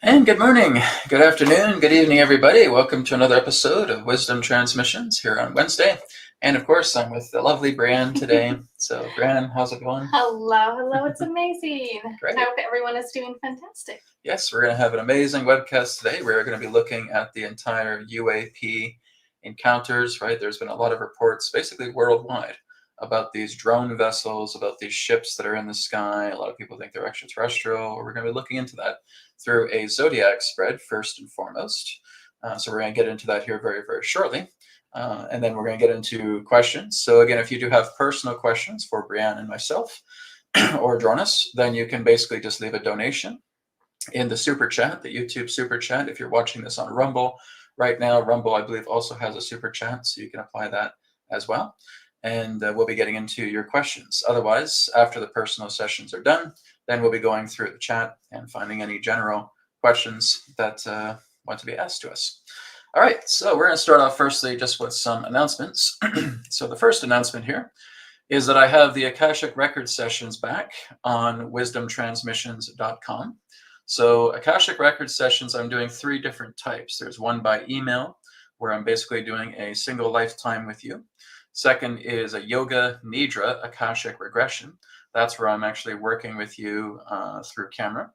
And good morning, good afternoon, good evening, everybody. Welcome to another episode of Wisdom Transmissions here on Wednesday. And of course, I'm with the lovely Brienne today. So, Brienne, how's it going? Hello, it's amazing. Great. I hope everyone is doing fantastic. Yes, we're going to have an amazing webcast today. We're going to be looking at the entire UAP encounters, right? There's been a lot of reports, basically worldwide, about these drone vessels, about these ships that are in the sky. A lot of people think they're extraterrestrial. We're going to be looking into that through a zodiac spread, first and foremost. So we're going to get into that here very, very shortly. And then we're going to get into questions. So again, if you do have personal questions for Brienne and myself or Adronis, then you can basically just leave a donation in the super chat, the YouTube super chat. If you're watching this on Rumble right now, Rumble, I believe, also has a super chat, so you can apply that as well. And we'll be getting into your questions. Otherwise, after the personal sessions are done, then we'll be going through the chat and finding any general questions that want to be asked to us. All right, so we're going to start off firstly just with some announcements. So the first announcement here is that I have the Akashic Record Sessions back on wisdomtransmissions.com. So Akashic Record Sessions, I'm doing 3 different types. There's one by email, where I'm basically doing a single lifetime with you. Second is a Yoga Nidra Akashic Regression. That's where I'm actually working with you through camera.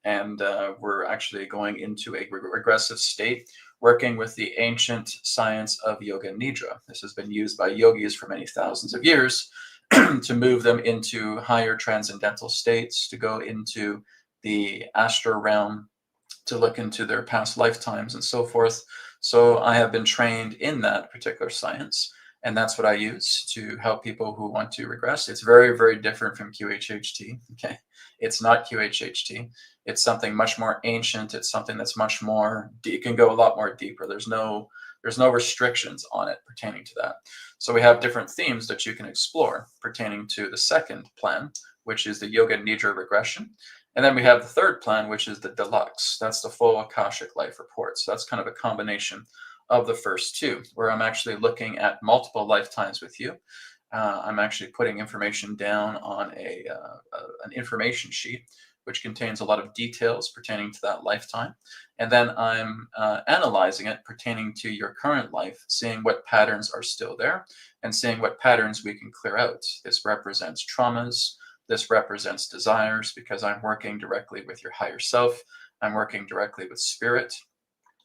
And we're actually going into a regressive state, working with the ancient science of Yoga Nidra. This has been used by yogis for many thousands of years to move them into higher transcendental states, to go into the astral realm, to look into their past lifetimes and so forth. So I have been trained in that particular science, and that's what I use to help people who want to regress. It's very, very different from QHHT. Okay, it's not QHHT. It's something much more ancient. It's something that's much more, it can go a lot more deeper. There's no restrictions on it pertaining to that. So we have different themes that you can explore pertaining to the second plan, which is the Yoga Nidra regression. And then we have the third plan, which is the deluxe. That's the full Akashic life report. So that's kind of a combination of the first 2, where I'm actually looking at multiple lifetimes with you. I'm actually putting information down on an information sheet, which contains a lot of details pertaining to that lifetime. And then I'm analyzing it pertaining to your current life, seeing what patterns are still there, and seeing what patterns we can clear out. This represents traumas. This represents desires, because I'm working directly with your higher self. I'm working directly with spirit.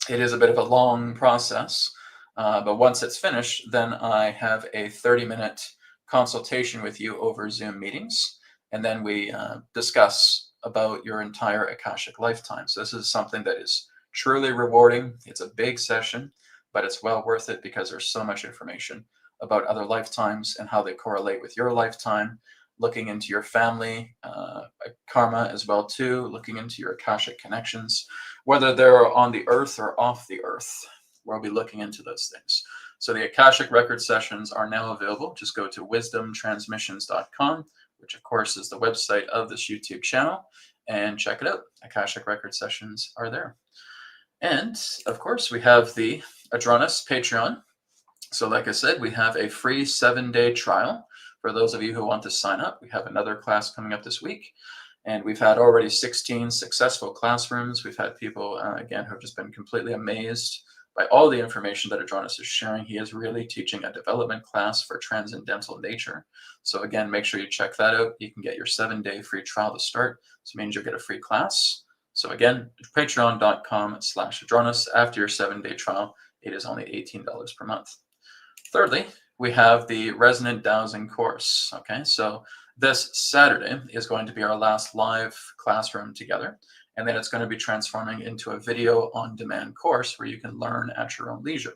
It is a bit of a long process, but once it's finished, then I have a 30-minute consultation with you over Zoom meetings, and then we discuss about your entire Akashic lifetime. So this is something that is truly rewarding. It's a big session, but it's well worth it because there's so much information about other lifetimes and how they correlate with your lifetime, looking into your family karma as well too, looking into your Akashic connections, whether they're on the earth or off the earth. We'll be looking into those things. So the Akashic Record Sessions are now available. Just go to wisdomtransmissions.com, which of course is the website of this YouTube channel, and check it out. Akashic Record Sessions are there. And of course, we have the Adronis Patreon. So like I said, we have a free 7-day trial for those of you who want to sign up. We have another class coming up this week, and we've had already 16 successful classrooms. We've had people, again, who have just been completely amazed by all the information that Adronis is sharing. He is really teaching a development class for transcendental nature. So again, make sure you check that out. You can get your 7-day free trial to start. So it means you'll get a free class. So again, patreon.com/Adronis. After your 7-day trial, it is only $18 per month. Thirdly, we have the Resonant Dowsing Course. Okay, so this Saturday is going to be our last live classroom together, and then it's going to be transforming into a video on demand course where you can learn at your own leisure.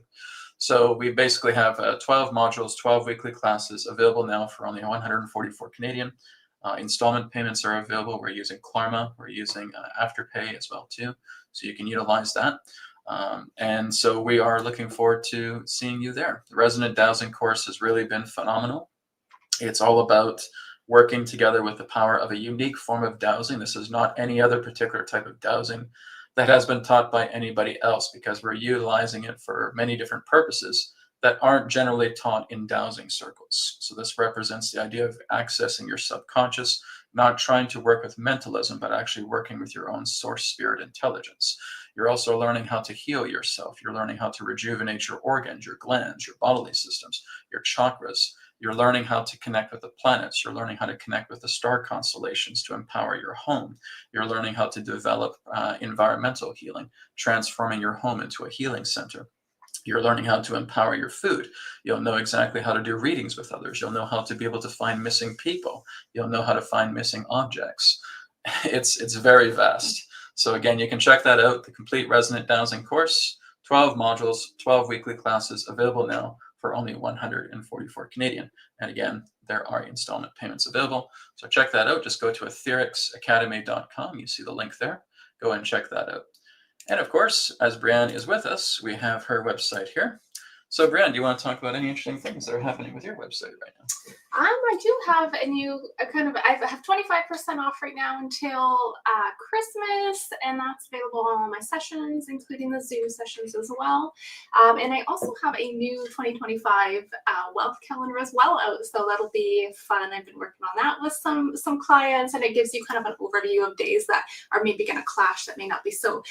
So we basically have 12 modules, 12 weekly classes available now for only 144 Canadian. Installment payments are available. We're using Klarna. We're using Afterpay as well too, so you can utilize that. And so we are looking forward to seeing you there. The Resonant Dowsing Course has really been phenomenal. It's all about working together with the power of a unique form of dowsing. This is not any other particular type of dowsing that has been taught by anybody else, because we're utilizing it for many different purposes that aren't generally taught in dowsing circles. So this represents the idea of accessing your subconscious, not trying to work with mentalism, but actually working with your own source spirit intelligence. You're also learning how to heal yourself. You're learning how to rejuvenate your organs, your glands, your bodily systems, your chakras. You're learning how to connect with the planets. You're learning how to connect with the star constellations to empower your home. You're learning how to develop environmental healing, transforming your home into a healing center. You're learning how to empower your food. You'll know exactly how to do readings with others. You'll know how to be able to find missing people. You'll know how to find missing objects. It's very vast. So again, you can check that out, the complete Resonant Dowsing course, 12 modules, 12 weekly classes, available now for only 144 Canadian. And again, there are installment payments available. So check that out. Just go to etherixacademy.com. You see the link there. Go and check that out. And of course, as Brienne is with us, we have her website here. So Brienne, do you want to talk about any interesting things that are happening with your website right now? I do have a new I have 25% off right now until Christmas, and that's available on all my sessions, including the Zoom sessions as well. And I also have a new 2025 wealth calendar as well out, so that'll be fun. I've been working on that with some clients, and it gives you kind of an overview of days that are maybe going to clash, that may not be so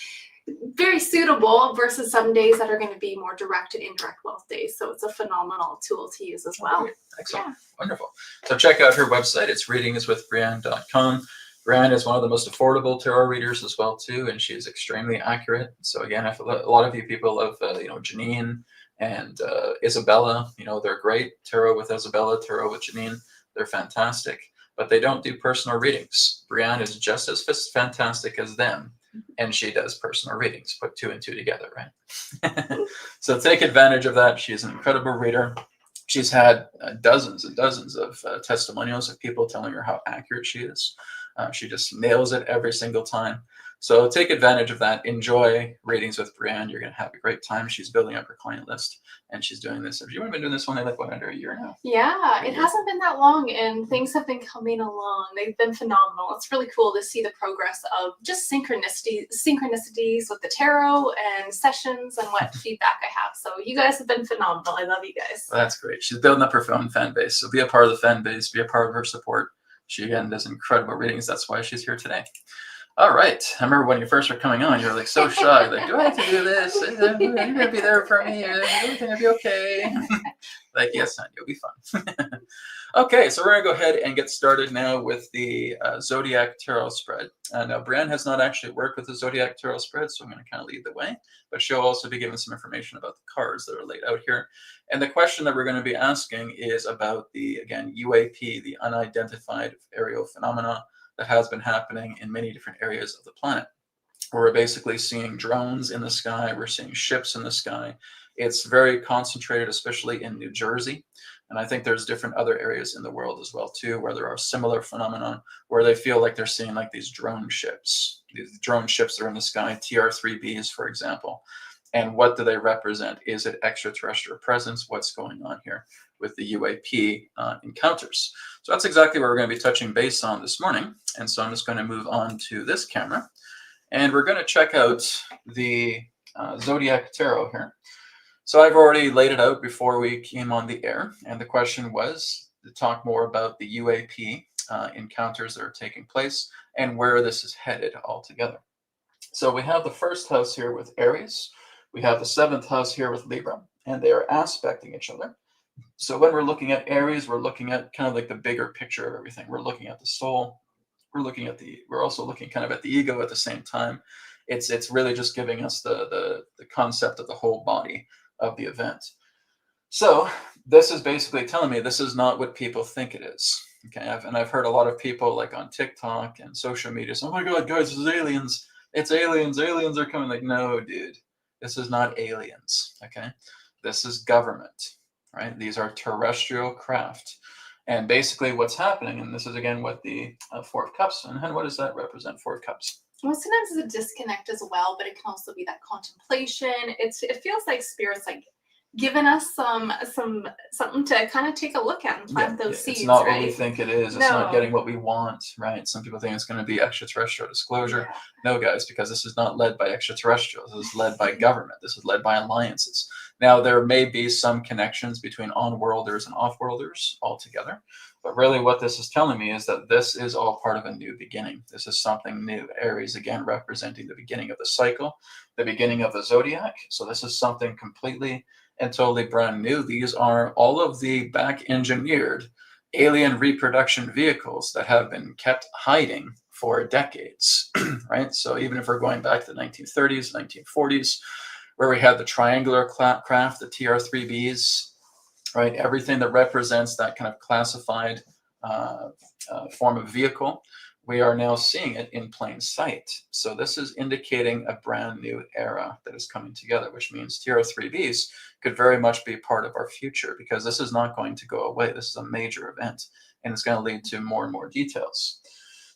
very suitable, versus some days that are going to be more direct and indirect wealth days. So it's a phenomenal tool to use as well. Excellent. Yeah. Wonderful. So check out her website. It's readingswithbrienne.com. Brienne is one of the most affordable tarot readers as well too, and she's extremely accurate. So again, if a lot of you people love Janine and Isabella, they're great. Tarot with Isabella, tarot with Janine, they're fantastic, but they don't do personal readings. Brienne is just as fantastic as them, and she does personal readings. Put 2 and 2 together, right? So take advantage of that. She's an incredible reader. She's had dozens and dozens of testimonials of people telling her how accurate she is. She just nails it every single time. So take advantage of that. Enjoy readings with Brienne. You're going to have a great time. She's building up her client list, and she's doing this. You've been doing this only under a year now. Yeah, it hasn't been that long, and things have been coming along. They've been phenomenal. It's really cool to see the progress of just synchronicities with the tarot and sessions and what feedback I have. So you guys have been phenomenal. I love you guys. Well, that's great. She's building up her own fan base. So be a part of the fan base. Be a part of her support. She, again, does incredible readings. That's why she's here today. All right. I remember when you first were coming on, you were like so shy. Like, do I have to do this? Are you going to be there for me? Is everything going to be okay? Like, yes, son, you'll be fine. Okay, so we're going to go ahead and get started now with the Zodiac Tarot spread. Now, Brienne has not actually worked with the Zodiac Tarot spread, so I'm going to kind of lead the way. But she'll also be giving some information about the cards that are laid out here. And the question that we're going to be asking is about the, again, UAP, the unidentified aerial phenomena that has been happening in many different areas of the planet. We're basically seeing drones in the sky. We're seeing ships in the sky. It's very concentrated, especially in New Jersey. And I think there's different other areas in the world as well, too, where there are similar phenomena where they feel like they're seeing like these drone ships. These drone ships that are in the sky, TR-3Bs, for example. And what do they represent? Is it extraterrestrial presence? What's going on here with the UAP encounters? So that's exactly what we're going to be touching base on this morning. And so I'm just going to move on to this camera. And we're going to check out the Zodiac Tarot here. So I've already laid it out before we came on the air. And the question was to talk more about the UAP encounters that are taking place and where this is headed altogether. So we have the first house here with Aries. We have the 7th house here with Libra, and they are aspecting each other. So when we're looking at Aries, we're looking at kind of like the bigger picture of everything. We're looking at the soul. We're also looking kind of at the ego at the same time. It's really just giving us the concept of the whole body of the event. So this is basically telling me this is not what people think it is. Okay, I've heard a lot of people like on TikTok and social media say, oh my God, guys, this is aliens. It's aliens. Aliens are coming. Like, no, dude, this is not aliens. Okay, this is government, right? These are terrestrial craft. And basically what's happening, and this is again what the 4 of Cups, and what does that represent, 4 of Cups? Well, sometimes it's a disconnect as well, but it can also be that contemplation. It feels like Spirit's like giving us something to kind of take a look at and plant those seeds. It's not right? what we think it is. It's not getting what we want, right? Some people think it's going to be extraterrestrial disclosure. No, guys, because this is not led by extraterrestrials. This is led by government. This is led by alliances. Now, there may be some connections between on-worlders and off-worlders altogether, but really what this is telling me is that this is all part of a new beginning. This is something new. Aries, again, representing the beginning of the cycle, the beginning of the zodiac. So this is something completely and totally brand new. These are all of the back-engineered alien reproduction vehicles that have been kept hiding for decades, right? So even if we're going back to the 1930s, 1940s, where we had the triangular craft, the TR-3Bs, right? Everything that represents that kind of classified form of vehicle, we are now seeing it in plain sight. So this is indicating a brand new era that is coming together, which means TR-3Bs could very much be part of our future, because this is not going to go away. This is a major event, and it's going to lead to more and more details.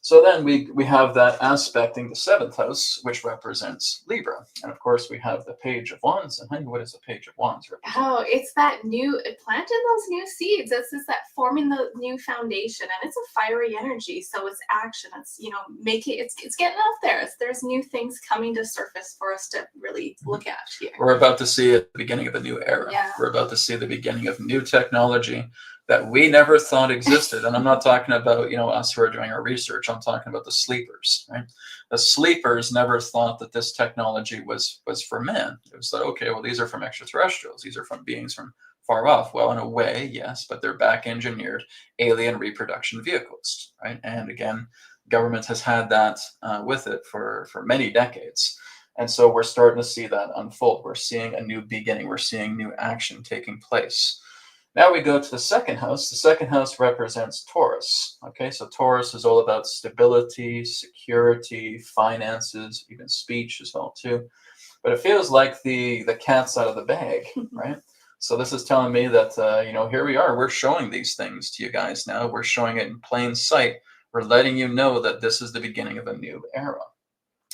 So then we have that aspecting the 7th house, which represents Libra. And of course, we have the Page of Wands. And honey, what is the Page of Wands represent? Oh, it's that new planting those new seeds. This is that forming the new foundation, and it's a fiery energy. So it's action. It's, you know, it's getting out there. There's new things coming to surface for us to really look at here. We're about to see the beginning of a new era. Yeah. We're about to see the beginning of new technology that we never thought existed. And I'm not talking about, you know, us who are doing our research. I'm talking about the sleepers, right? The sleepers never thought that this technology was for men. It was like, okay, well, these are from extraterrestrials. These are from beings from far off. Well, in a way, yes, but they're back engineered alien reproduction vehicles, right? And again, government has had that with it for many decades. And so we're starting to see that unfold. We're seeing a new beginning. We're seeing new action taking place. Now we go to the 2nd house. The 2nd house represents Taurus. Okay, so Taurus is all about stability, security, finances, even speech as well too. But it feels like the cat's out of the bag, right? So this is telling me that, you know, here we are. We're showing these things to you guys now. We're showing it in plain sight. We're letting you know that this is the beginning of a new era.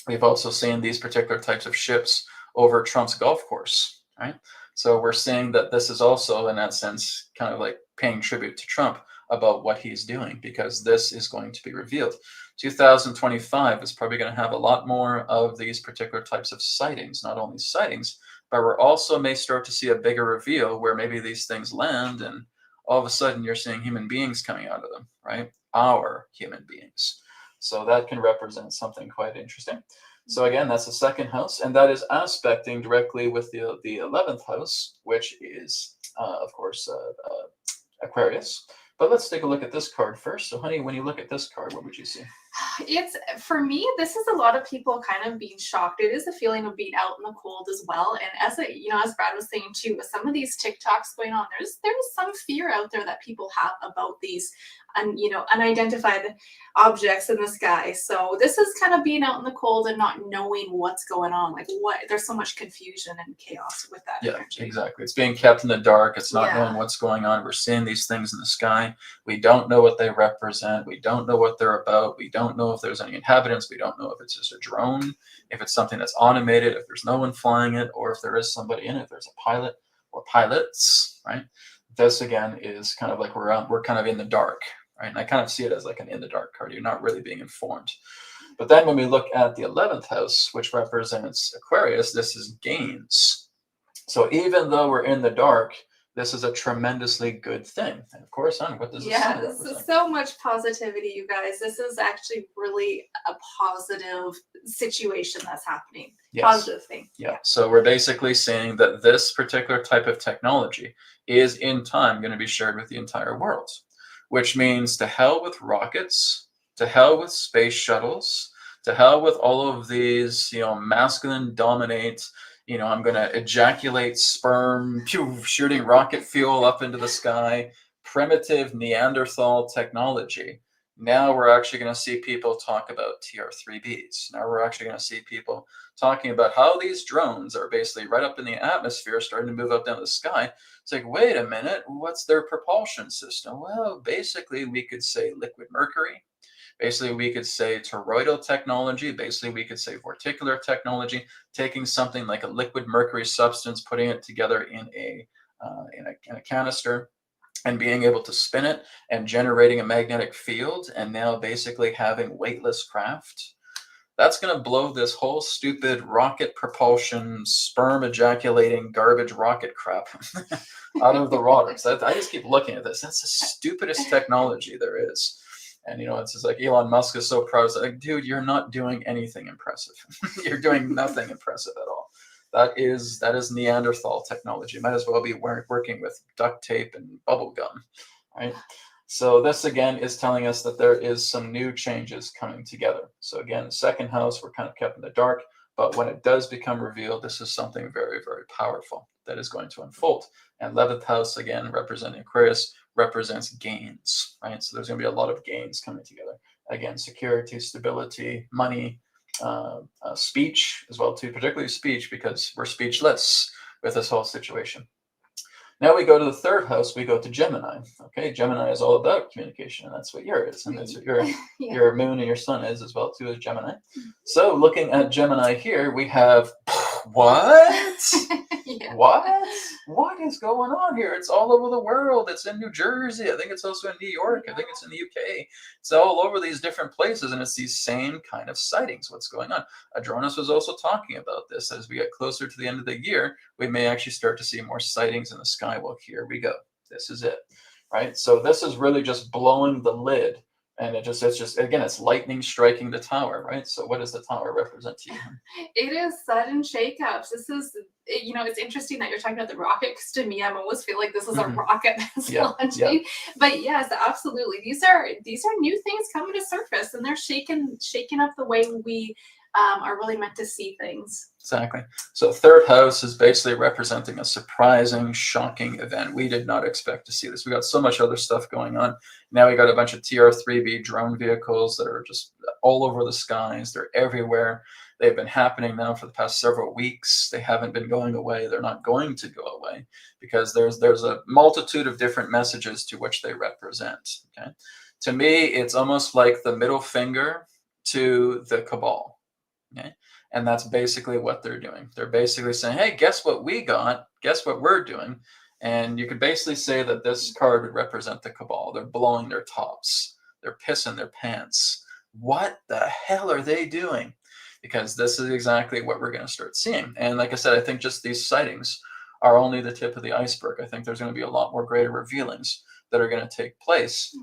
We've also seen these particular types of ships over Trump's golf course, right? So we're seeing that this is also, in that sense, kind of like paying tribute to Trump about what he's doing, because this is going to be revealed. 2025 is probably going to have a lot more of these particular types of sightings, not only sightings, but we're also may start to see a bigger reveal where maybe these things land and all of a sudden you're seeing human beings coming out of them, right? Our human beings. So that can represent something quite interesting. So again, that's the 2nd house, and that is aspecting directly with the 11th house, which is, of course, Aquarius. But let's take a look at this card first. So honey, when you look at this card, what would you see? It's, for me, this is a lot of people kind of being shocked. It is a feeling of being out in the cold as well. And as as Brad was saying too, with some of these TikToks going on, there's some fear out there that people have about these unidentified objects in the sky. So this is kind of being out in the cold and not knowing what's going on. Like, there's so much confusion and chaos with that energy. Exactly. It's being kept in the dark. It's not knowing what's going on. We're seeing these things in the sky. We don't know what they represent. We don't know what they're about. We don't know if there's any inhabitants. We don't know if it's just a drone, if it's something that's automated, if there's no one flying it, or if there is somebody in it, if there's a pilot or pilots, right? This again is kind of like we're kind of in the dark. Right? And I kind of see it as like an in the dark card. You're not really being informed. But then when we look at the 11th house, which represents Aquarius, this is gains. So even though we're in the dark, this is a tremendously good thing. And of course, what does this say? This is so much positivity, you guys. This is actually really a positive situation that's happening. Yes. Positive thing. Yeah. So we're basically saying that this particular type of technology is in time going to be shared with the entire world. Which means to hell with rockets, to hell with space shuttles, to hell with all of these, masculine dominate, I'm going to ejaculate sperm, shooting rocket fuel up into the sky, primitive Neanderthal technology. Now we're actually going to see people talk about TR-3Bs. Now we're actually going to see people talking about how these drones are basically right up in the atmosphere, starting to move up down the sky. It's like, wait a minute, what's their propulsion system? Well, basically, we could say liquid mercury. Basically, we could say toroidal technology. Basically, we could say vorticular technology, taking something like a liquid mercury substance, putting it together in a canister, and being able to spin it and generating a magnetic field, and now basically having weightless craft. that's going to blow this whole stupid rocket propulsion, sperm ejaculating garbage rocket crap out of the water. So I just keep looking at this. That's the stupidest technology there is. And it's just like Elon Musk is so proud. It's like, dude, you're not doing anything impressive. You're doing nothing impressive at all. That is Neanderthal technology. Might as well be working with duct tape and bubble gum, right? So this again is telling us that there is some new changes coming together. So again, second house, we're kind of kept in the dark, but when it does become revealed, this is something very, very powerful that is going to unfold. And 11th house, again, representing Aquarius, represents gains, right? So there's going to be a lot of gains coming together. Again, security, stability, money, speech as well too, particularly speech, because we're speechless with this whole situation. Now we go to the third house, we go to Gemini. Okay, Gemini is all about communication, and that's what yours is, and that's what your moon and your sun is as well too, as Gemini. So looking at Gemini here, we have what? Yeah. What is going on here? It's all over the world. It's in New Jersey. I think it's also in New York. I think it's in the UK. It's all over these different places, and it's these same kind of sightings. What's going on? Adronis was also talking about this. As we get closer to the end of the year, we may actually start to see more sightings in the sky. Well, here we go. This is it, right? So this is really just blowing the lid. And it's just again, it's lightning striking the tower, right? So what does the tower represent to you? It is sudden shakeups. This is, it's interesting that you're talking about the rocket, because to me, I almost feel like this is a rocket that's launching. Yeah. But yes, absolutely. These are new things coming to surface, and they're shaking up the way we are really meant to see things. Exactly. So third house is basically representing a surprising, shocking event. We did not expect to see this. We got so much other stuff going on. Now we got a bunch of TR-3B drone vehicles that are just all over the skies. They're everywhere. They've been happening now for the past several weeks. They haven't been going away. They're not going to go away, because there's a multitude of different messages to which they represent. Okay. To me, it's almost like the middle finger to the cabal. Okay. And that's basically what they're doing. They're basically saying, hey, guess what we got? Guess what we're doing? And you could basically say that this card would represent the cabal. They're blowing their tops. They're pissing their pants. What the hell are they doing? Because this is exactly what we're going to start seeing. And like I said, I think just these sightings are only the tip of the iceberg. I think there's going to be a lot more greater revealings that are going to take place,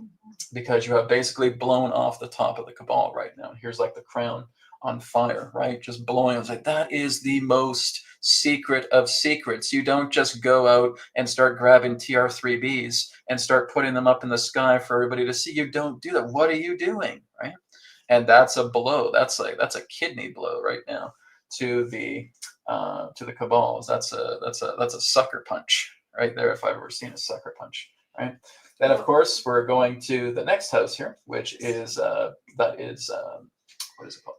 because you have basically blown off the top of the cabal right now. Here's like the crown on fire, right? Just blowing. I was like, that is the most secret of secrets. You don't just go out and start grabbing TR-3Bs and start putting them up in the sky for everybody to see. You don't do that. What are you doing, right? And that's a blow. That's a kidney blow right now to the cabals. That's a sucker punch right there, if I've ever seen a sucker punch, right? Then of course we're going to the next house here, which is what is it called?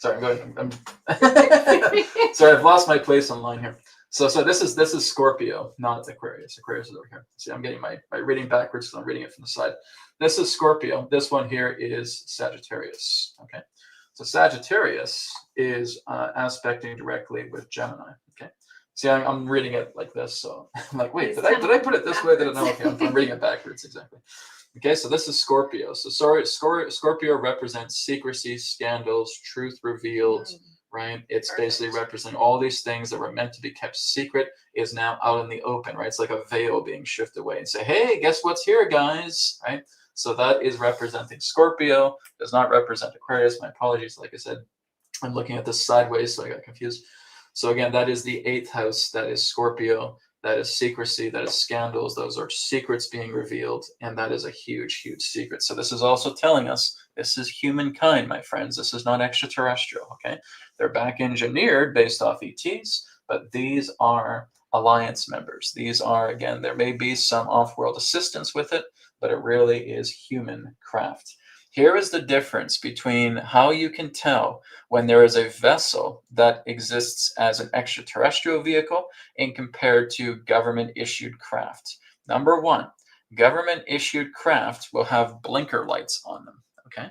Sorry, sorry, I've lost my place online here. So this is Scorpio, not Aquarius. Aquarius is over here. See, I'm getting my reading backwards, so I'm reading it from the side. This is Scorpio. This one here is Sagittarius. Okay, so Sagittarius is aspecting directly with Gemini. Okay, see, I'm reading it like this, so I'm like, wait, did I put it this way? Did I? No, okay, I'm reading it backwards exactly. Okay, so this is Scorpio. So Scorpio represents secrecy, scandals, truth revealed, right? It's basically representing all these things that were meant to be kept secret is now out in the open, right? It's like a veil being shifted away and say, hey, guess what's here, guys, right? So that is representing Scorpio. Does not represent Aquarius. My apologies. Like I said, I'm looking at this sideways, so I got confused. So again, that is the 8th house. That is Scorpio. That is secrecy, that is scandals, those are secrets being revealed, and that is a huge, huge secret. So this is also telling us this is humankind, my friends. This is not extraterrestrial, okay? They're back engineered based off ETs, but these are alliance members. These are, again, there may be some off-world assistance with it, but it really is human craft. Here is the difference between how you can tell when there is a vessel that exists as an extraterrestrial vehicle and compared to government-issued craft. Number one, government-issued craft will have blinker lights on them, okay?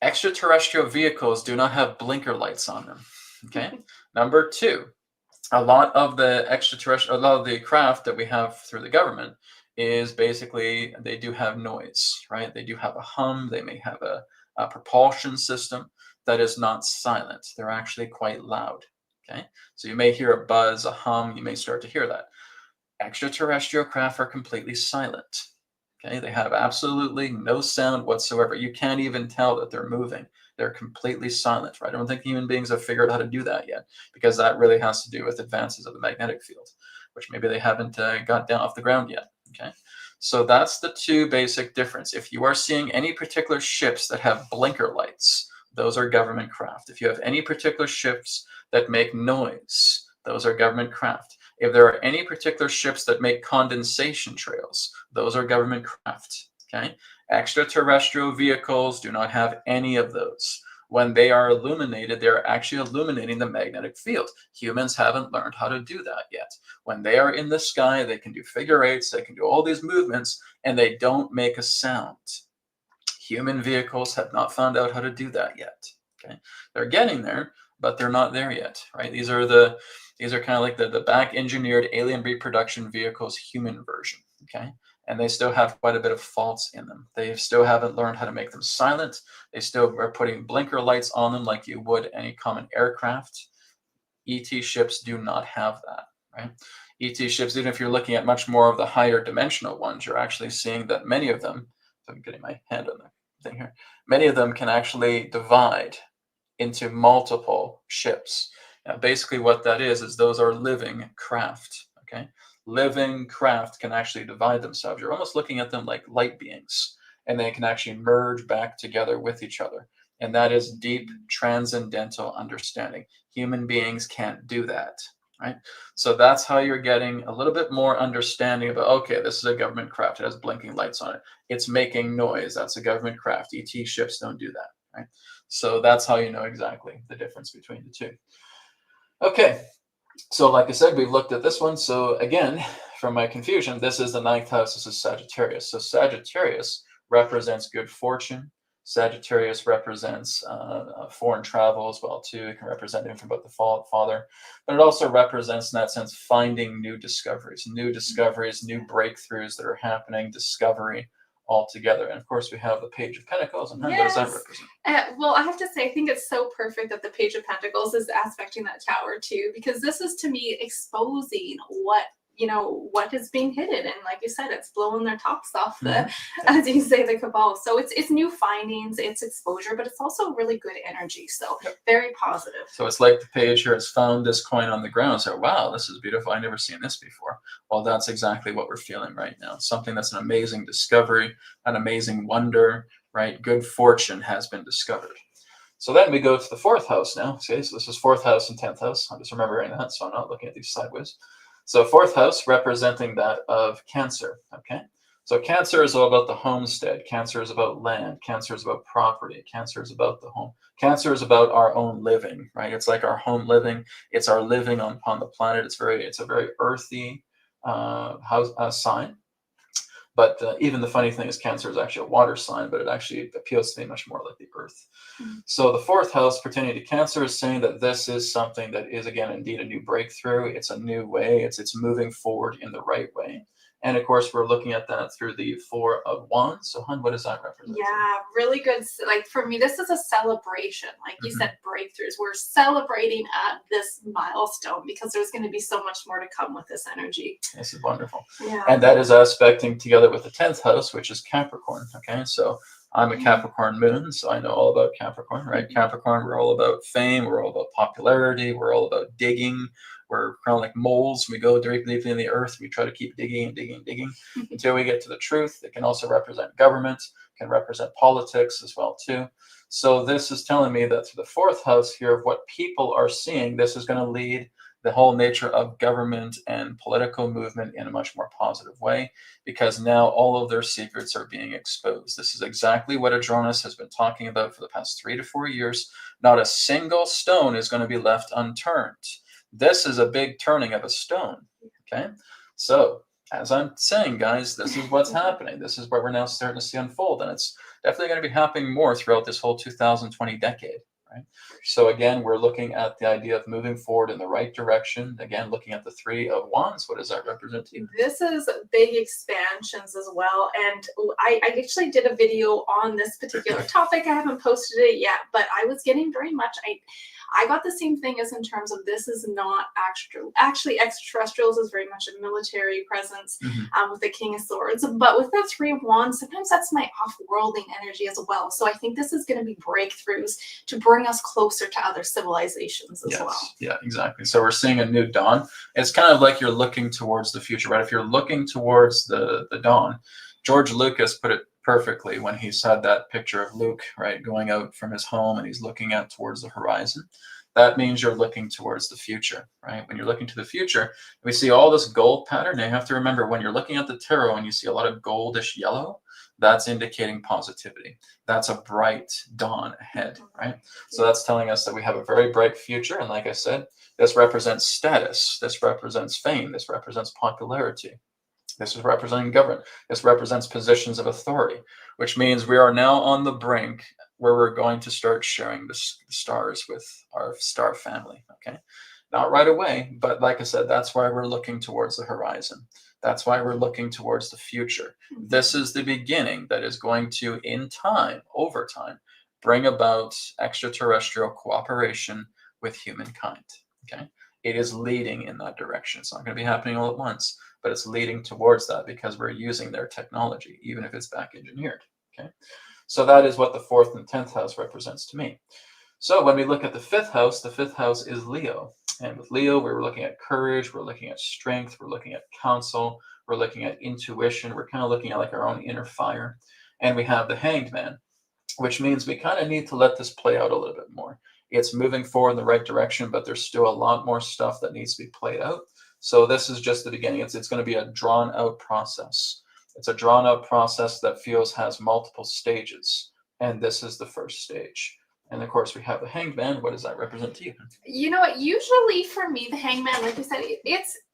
Extraterrestrial vehicles do not have blinker lights on them, okay? Number two, a lot of the craft that we have through the government is basically, they do have noise, right? They do have a hum. They may have a propulsion system that is not silent. They're actually quite loud. Okay, so you may hear a buzz, a hum. You may start to hear that. Extraterrestrial craft are completely silent. Okay, they have absolutely no sound whatsoever. You can't even tell that they're moving. They're completely silent, right? I don't think human beings have figured out how to do that yet, because that really has to do with advances of the magnetic field, which maybe they haven't got down off the ground yet. Okay, so that's the two basic difference. If you are seeing any particular ships that have blinker lights, those are government craft. If you have any particular ships that make noise, those are government craft. If there are any particular ships that make condensation trails, those are government craft. Okay, extraterrestrial vehicles do not have any of those. When they are illuminated, they're actually illuminating the magnetic field. Humans haven't learned how to do that yet. When they are in the sky, they can do figure eights, they can do all these movements, and they don't make a sound. Human vehicles have not found out how to do that yet. Okay, they're getting there, but they're not there yet, right? These are kind of like the back engineered alien reproduction vehicles human version. Okay, and they still have quite a bit of faults in them. They still haven't learned how to make them silent. They still are putting blinker lights on them like you would any common aircraft. ET ships do not have that, right? ET ships, even if you're looking at much more of the higher dimensional ones, you're actually seeing that many of them, so I'm getting my hand on the thing here, many of them can actually divide into multiple ships. Now, basically what that is those are living craft, okay? Living craft can actually divide themselves. You're almost looking at them like light beings, and they can actually merge back together with each other. And that is deep transcendental understanding. Human beings can't do that, right? So that's how you're getting a little bit more understanding about, okay, this is a government craft. It has blinking lights on it. It's making noise. That's a government craft. ET ships don't do that, right? So that's how you know exactly the difference between the two. Okay, so like I said, we've looked at this one. So again, from my confusion, this is the ninth house. This is Sagittarius. So Sagittarius represents good fortune. Sagittarius represents foreign travel as well too. It can represent anything about the father, but it also represents, in that sense, finding new discoveries, new breakthroughs that are happening, discovery altogether. And of course, we have the Page of Pentacles. And what does that represent? Well, I have to say, I think it's so perfect that the Page of Pentacles is aspecting that tower too, because this is, to me, exposing what is being hidden. And like you said, it's blowing their tops off as you say, the cabal. So it's new findings, it's exposure, but it's also really good energy. So very positive. So it's like the page here has found this coin on the ground and said, wow, this is beautiful. I've never seen this before. Well, that's exactly what we're feeling right now. Something that's an amazing discovery, an amazing wonder, right? Good fortune has been discovered. So then we go to the fourth house now. Okay, so this is fourth house and 10th house. I'm just remembering that, so I'm not looking at these sideways. So fourth house representing that of Cancer, okay? So Cancer is all about the homestead. Cancer is about land. Cancer is about property. Cancer is about the home. Cancer is about our own living, right? It's like our home living. It's our living upon the planet. It's a very earthy sign. But even the funny thing is Cancer is actually a water sign, but it actually appeals to me much more like the earth. So the fourth house pertaining to Cancer is saying that this is something that is, again, indeed a new breakthrough. It's a new way. It's moving forward in the right way. And of course, we're looking at that through the Four of Wands. So, Hun, what does that represent? Yeah, really good. Like for me, this is a celebration. Like you said, breakthroughs. We're celebrating at this milestone because there's going to be so much more to come with this energy. This is wonderful. Yeah. And that is aspecting together with the 10th house, which is Capricorn. Okay, so I'm a Capricorn moon, so I know all about Capricorn, right? Capricorn, we're all about fame. We're all about popularity. We're all about digging. We're kind of like moles. We go deeply in the earth. We try to keep digging and digging and digging until we get to the truth. It can also represent government, can represent politics as well too. So this is telling me that through the fourth house here of what people are seeing, this is going to lead the whole nature of government and political movement in a much more positive way, because now all of their secrets are being exposed. This is exactly what Adronis has been talking about for the past 3 to 4 years. Not a single stone is going to be left unturned. This is a big turning of a stone, okay? So, as I'm saying, guys, this is what's happening. This is what we're now starting to see unfold, and it's definitely going to be happening more throughout this whole 2020 decade, right? So again, we're looking at the idea of moving forward in the right direction. Again, looking at the Three of Wands. What does that represent to you? This is big expansions as well. And I actually did a video on this particular topic. I haven't posted it yet, but I was getting very much, I got the same thing as in terms of this is not actually extraterrestrials is very much a military presence with the King of Swords. But with the Three of Wands, sometimes that's my off-worlding energy as well. So I think this is going to be breakthroughs to bring us closer to other civilizations as well. Yeah, exactly. So we're seeing a new dawn. It's kind of like you're looking towards the future, right? If you're looking towards the dawn, George Lucas put it perfectly when he said that picture of Luke, right, going out from his home and he's looking out towards the horizon. That means you're looking towards the future, right? When you're looking to the future, we see all this gold pattern. Now you have to remember when you're looking at the tarot and you see a lot of goldish yellow, that's indicating positivity. That's a bright dawn ahead, right? So that's telling us that we have a very bright future. And like I said, this represents status. This represents fame. This represents popularity. This is representing government. This represents positions of authority, which means we are now on the brink where we're going to start sharing the stars with our star family, okay? Not right away, but like I said, that's why we're looking towards the horizon. That's why we're looking towards the future. This is the beginning that is going to, in time, over time, bring about extraterrestrial cooperation with humankind, okay? It is leading in that direction. It's not going to be happening all at once, but it's leading towards that because we're using their technology, even if it's back engineered, okay? So that is what the 4th and 10th house represents to me. So when we look at the 5th house, the 5th house is Leo. And with Leo, we're looking at courage, we're looking at strength, we're looking at counsel, we're looking at intuition, we're kind of looking at like our own inner fire. And we have the Hanged Man, which means we kind of need to let this play out a little bit more. It's moving forward in the right direction, but there's still a lot more stuff that needs to be played out. So this is just the beginning. It's going to be a drawn out process. It's a drawn out process that feels has multiple stages. And this is the first stage. And of course, we have the Hanged Man. What does that represent to you? You know what? Usually for me, the Hanged Man, like you said,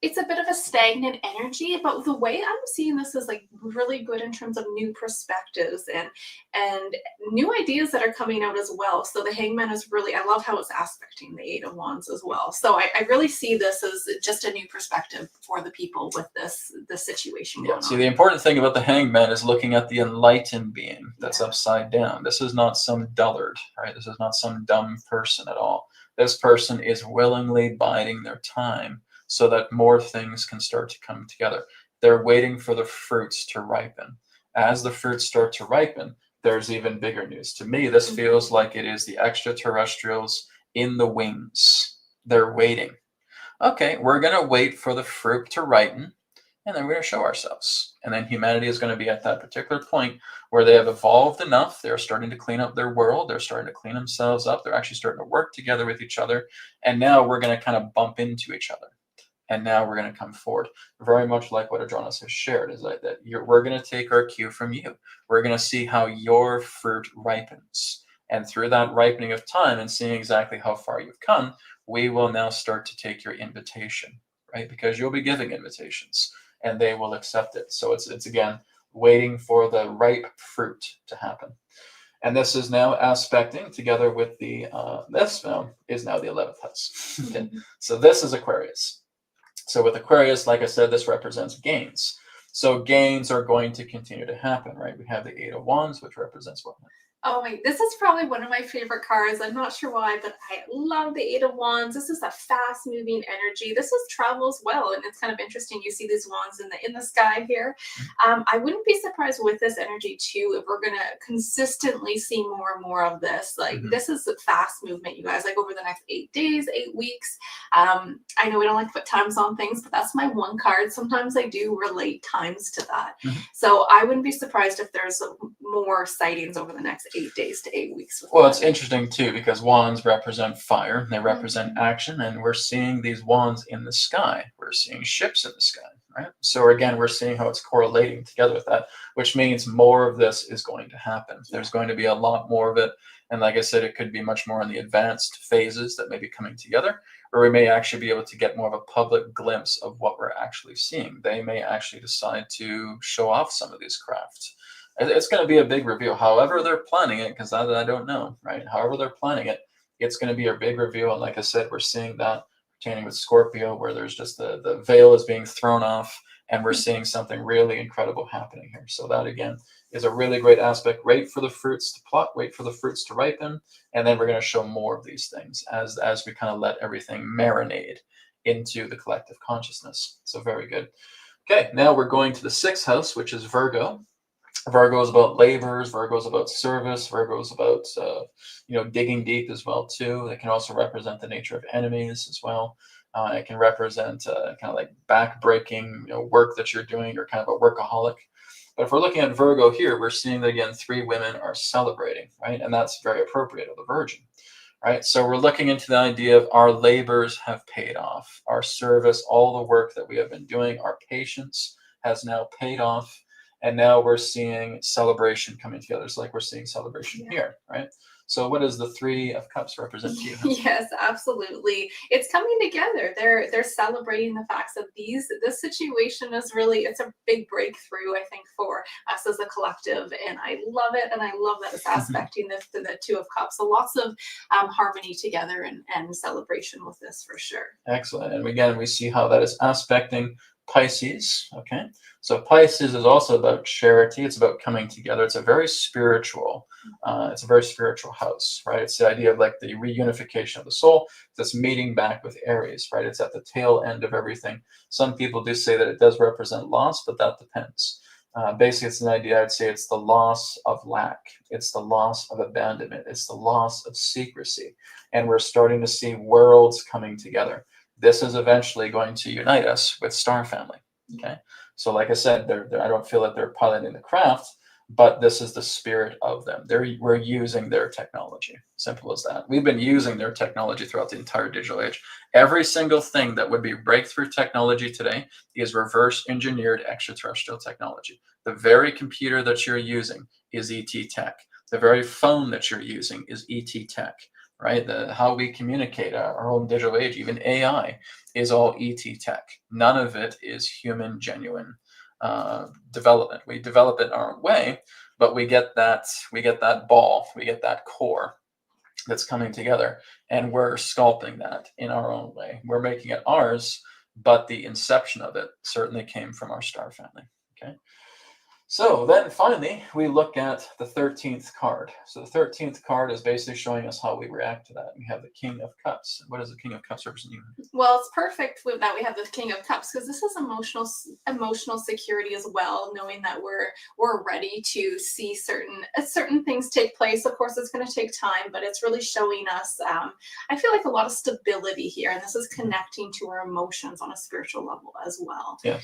it's a bit of a stagnant energy. But the way I'm seeing this is like really good in terms of new perspectives and new ideas that are coming out as well. So the Hanged Man is really, I love how it's aspecting the Eight of Wands as well. So I really see this as just a new perspective for the people with this situation going on. See, the important thing about the Hanged Man is looking at the enlightened being that's upside down. This is not some dullard, right? This is not some dumb person at all. This person is willingly biding their time so that more things can start to come together. They're waiting for the fruits to ripen. As the fruits start to ripen, there's even bigger news. To me, this feels like it is the extraterrestrials in the wings. They're waiting. Okay, we're going to wait for the fruit to ripen, and then we're going to show ourselves. And then humanity is going to be at that particular point where they have evolved enough. They're starting to clean up their world. They're starting to clean themselves up. They're actually starting to work together with each other. And now we're going to kind of bump into each other. And now we're going to come forward. Very much like what Adronis has shared, is that we're going to take our cue from you. We're going to see how your fruit ripens. And through that ripening of time and seeing exactly how far you've come, we will now start to take your invitation, right? Because you'll be giving invitations and they will accept it. So it's again, waiting for the ripe fruit to happen. And this is now aspecting together with the, this now is now the 11th house. Okay. So this is Aquarius. So with Aquarius, like I said, this represents gains. So gains are going to continue to happen, right? We have the Eight of Wands, which represents what? Oh my, this is probably one of my favorite cards. I'm not sure why, but I love the Eight of Wands. This is a fast moving energy. This is travel as well. And it's kind of interesting. You see these wands in the sky here. I wouldn't be surprised with this energy too, if we're going to consistently see more and more of this. Like this is a fast movement, you guys, like over the next 8 days, 8 weeks. I know we don't like to put times on things, but that's my one card. Sometimes I do relate times to that. So I wouldn't be surprised if there's more sightings over the next 8 days to 8 weeks. Well, it's interesting too, because wands represent fire, they represent action, and we're seeing these wands in the sky. We're seeing ships in the sky, right? So again, we're seeing how it's correlating together with that, which means more of this is going to happen. There's going to be a lot more of it. And like I said, it could be much more in the advanced phases that may be coming together, or we may actually be able to get more of a public glimpse of what we're actually seeing. They may actually decide to show off some of these crafts. It's going to be a big reveal. However they're planning it, because I don't know, right? However they're planning it, it's going to be a big reveal. And like I said, we're seeing that pertaining with Scorpio, where there's just the veil is being thrown off, and we're seeing something really incredible happening here. So that again is a really great aspect. Wait for the fruits to pluck, wait for the fruits to ripen, and then we're going to show more of these things as we kind of let everything marinate into the collective consciousness. So very good. Okay, now we're going to the 6th house, which is Virgo. Virgo is about labors. Virgo is about service. Virgo is about digging deep as well too. It can also represent the nature of enemies as well. It can represent kind of like back-breaking work that you're doing, or kind of a workaholic. But if we're looking at Virgo here, we're seeing that again 3 women are celebrating, right? And that's very appropriate of the Virgin, right? So we're looking into the idea of our labors have paid off. Our service, all the work that we have been doing, our patience has now paid off. And now we're seeing celebration coming together. It's like we're seeing celebration here, right? So what does the 3 of Cups represent to you? Yes, absolutely. It's coming together. They're celebrating the facts of this situation is really, it's a big breakthrough, I think, for us as a collective. And I love it. And I love that it's aspecting the 2 of Cups. So lots of harmony together and celebration with this for sure. Excellent. And again, we see how that is aspecting Pisces. Okay. So Pisces is also about charity. It's about coming together. It's a very spiritual house, right? It's the idea of like the reunification of the soul. This meeting back with Aries, right? It's at the tail end of everything. Some people do say that it does represent loss, but that depends. Basically, it's an idea, I'd say it's the loss of lack. It's the loss of abandonment. It's the loss of secrecy. And we're starting to see worlds coming together. This is eventually going to unite us with Star Family. Okay. So like I said, I don't feel that they're piloting the craft, but this is the spirit of them. We're using their technology. Simple as that. We've been using their technology throughout the entire digital age. Every single thing that would be breakthrough technology today is reverse engineered extraterrestrial technology. The very computer that you're using is ET tech. The very phone that you're using is ET tech. Right? How we communicate, our own digital age, even AI, is all ET tech. None of it is human, genuine development. We develop it our own way, but we get that ball, we get that core that's coming together, and we're sculpting that in our own way. We're making it ours, but the inception of it certainly came from our Star Family. Okay. So then finally, we look at the 13th card. So the 13th card is basically showing us how we react to that. We have the King of Cups. What does the King of Cups represent? Well, it's perfect that we have the King of Cups, because this is emotional security as well, knowing that we're ready to see certain things take place. Of course, it's going to take time, but it's really showing us, I feel like, a lot of stability here, and this is connecting to our emotions on a spiritual level as well. Yeah.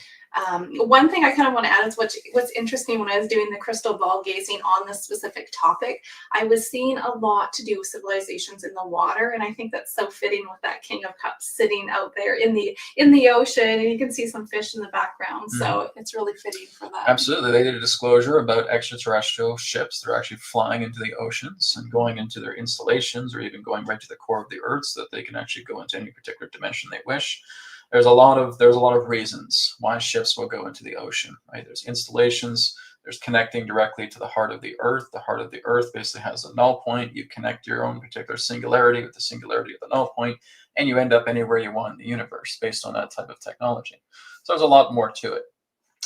One thing I kind of want to add is what's interesting. When I was doing the crystal ball gazing on this specific topic, I was seeing a lot to do with civilizations in the water, and I think that's so fitting with that King of Cups sitting out there in the ocean, and you can see some fish in the background. So it's really fitting for that. Absolutely. They did a disclosure about extraterrestrial ships that are actually flying into the oceans and going into their installations, or even going right to the core of the Earth, so that they can actually go into any particular dimension they wish. There's a lot of reasons why ships will go into the ocean, right? There's installations, there's connecting directly to the heart of the Earth. The heart of the Earth basically has a null point. You connect your own particular singularity with the singularity of the null point, and you end up anywhere you want in the universe based on that type of technology. So there's a lot more to it.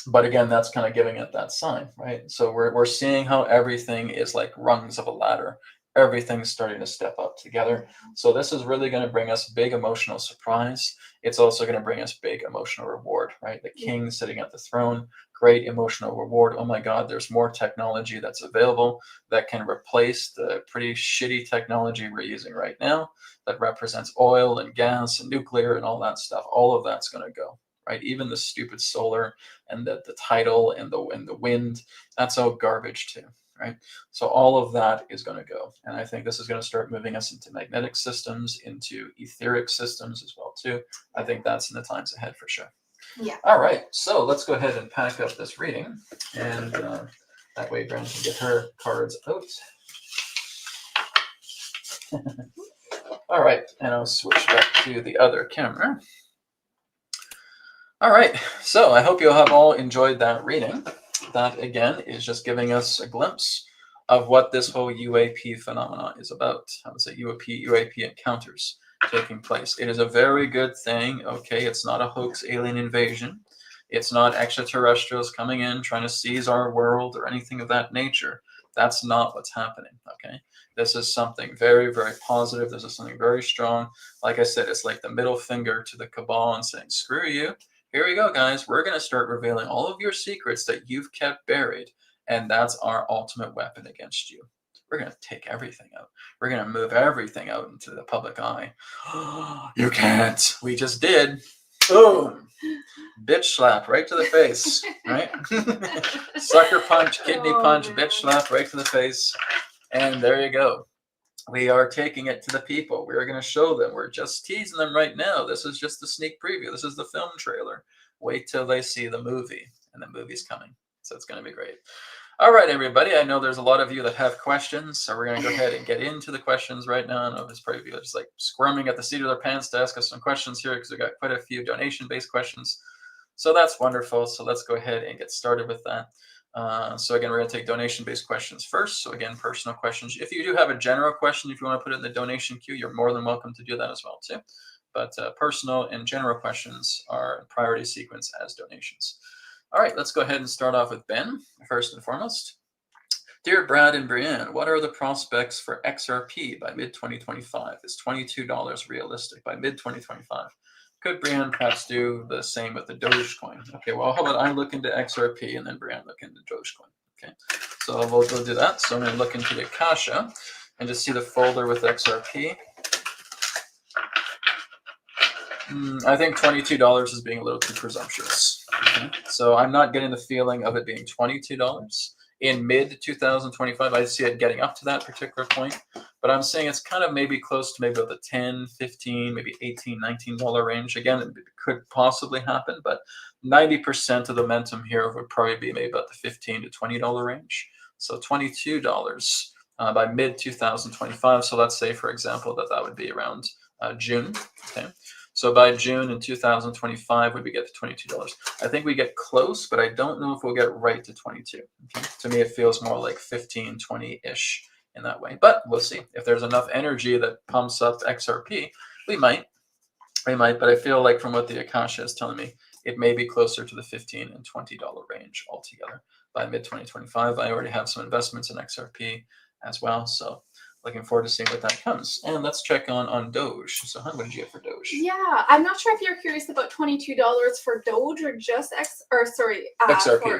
But again, that's kind of giving it that sign, right? So we're seeing how everything is like rungs of a ladder. Everything's starting to step up together. So this is really going to bring us big emotional surprise. It's also going to bring us big emotional reward, right? The king sitting at the throne, great emotional reward. Oh my God, there's more technology that's available that can replace the pretty shitty technology we're using right now that represents oil and gas and nuclear and all that stuff. All of that's going to go, right? Even the stupid solar and the tidal and the wind, that's all garbage too. Right. So all of that is going to go. And I think this is going to start moving us into magnetic systems, into etheric systems as well, too. I think that's in the times ahead for sure. Yeah. All right. So let's go ahead and pack up this reading. And that way Brienne can get her cards out. All right. And I'll switch back to the other camera. All right. So I hope you'll have all enjoyed that reading. That, again, is just giving us a glimpse of what this whole UAP phenomenon is about. I would say UAP encounters taking place. It is a very good thing. Okay, it's not a hoax alien invasion. It's not extraterrestrials coming in trying to seize our world or anything of that nature. That's not what's happening. Okay, this is something very, very positive. This is something very strong. Like I said, it's like the middle finger to the cabal and saying, screw you. Here we go, guys. We're going to start revealing all of your secrets that you've kept buried. And that's our ultimate weapon against you. We're going to take everything out. We're going to move everything out into the public eye. You can't. We just did. Boom. Bitch slap right to the face, right? Sucker punch, kidney punch, bitch slap right to the face. And there you go. We are taking it to the people. We're going to show them. We're just teasing them right now. This is just the sneak preview. This is the film trailer. Wait till they see the movie, and the movie's coming. So it's going to be great. All right, everybody. I know there's a lot of you that have questions, so we're going to go ahead and get into the questions right now. I know there's probably people just like squirming at the seat of their pants to ask us some questions here because we've got quite a few donation-based questions. So that's wonderful. So let's go ahead and get started with that. So again, we're going to take donation-based questions first. So again, personal questions. If you do have a general question, if you want to put it in the donation queue, you're more than welcome to do that as well too. But personal and general questions are in priority sequence as donations. All right, let's go ahead and start off with Ben, first and foremost. Dear Brad and Brienne, what are the prospects for XRP by mid-2025? Is $22 realistic by mid-2025? Could Brienne perhaps do the same with the Dogecoin? Okay, well, how about I look into XRP and then Brienne look into Dogecoin? Okay, so we'll do that. So I'm going to look into the Akasha and just see the folder with XRP. I think $22 is being a little too presumptuous. Okay? So I'm not getting the feeling of it being $22. In mid-2025, I see it getting up to that particular point. But I'm saying it's kind of maybe close to maybe the $10, $15, maybe $18, $19 range. Again, it could possibly happen, but 90% of the momentum here would probably be maybe about the $15 to $20 range. So $22 by mid-2025. So let's say, for example, that would be around June. Okay. So by June in 2025, we get to $22. I think we get close, but I don't know if we'll get right to 22. Okay? To me, it feels more like 15, 20-ish in that way. But we'll see. If there's enough energy that pumps up XRP, we might. But I feel like from what the Akasha is telling me, it may be closer to the $15 and $20 range altogether by mid-2025. I already have some investments in XRP as well, so looking forward to seeing what that comes. And let's check on Doge. So, what did you get for Doge? Yeah, I'm not sure if you're curious about $22 for Doge or just XRP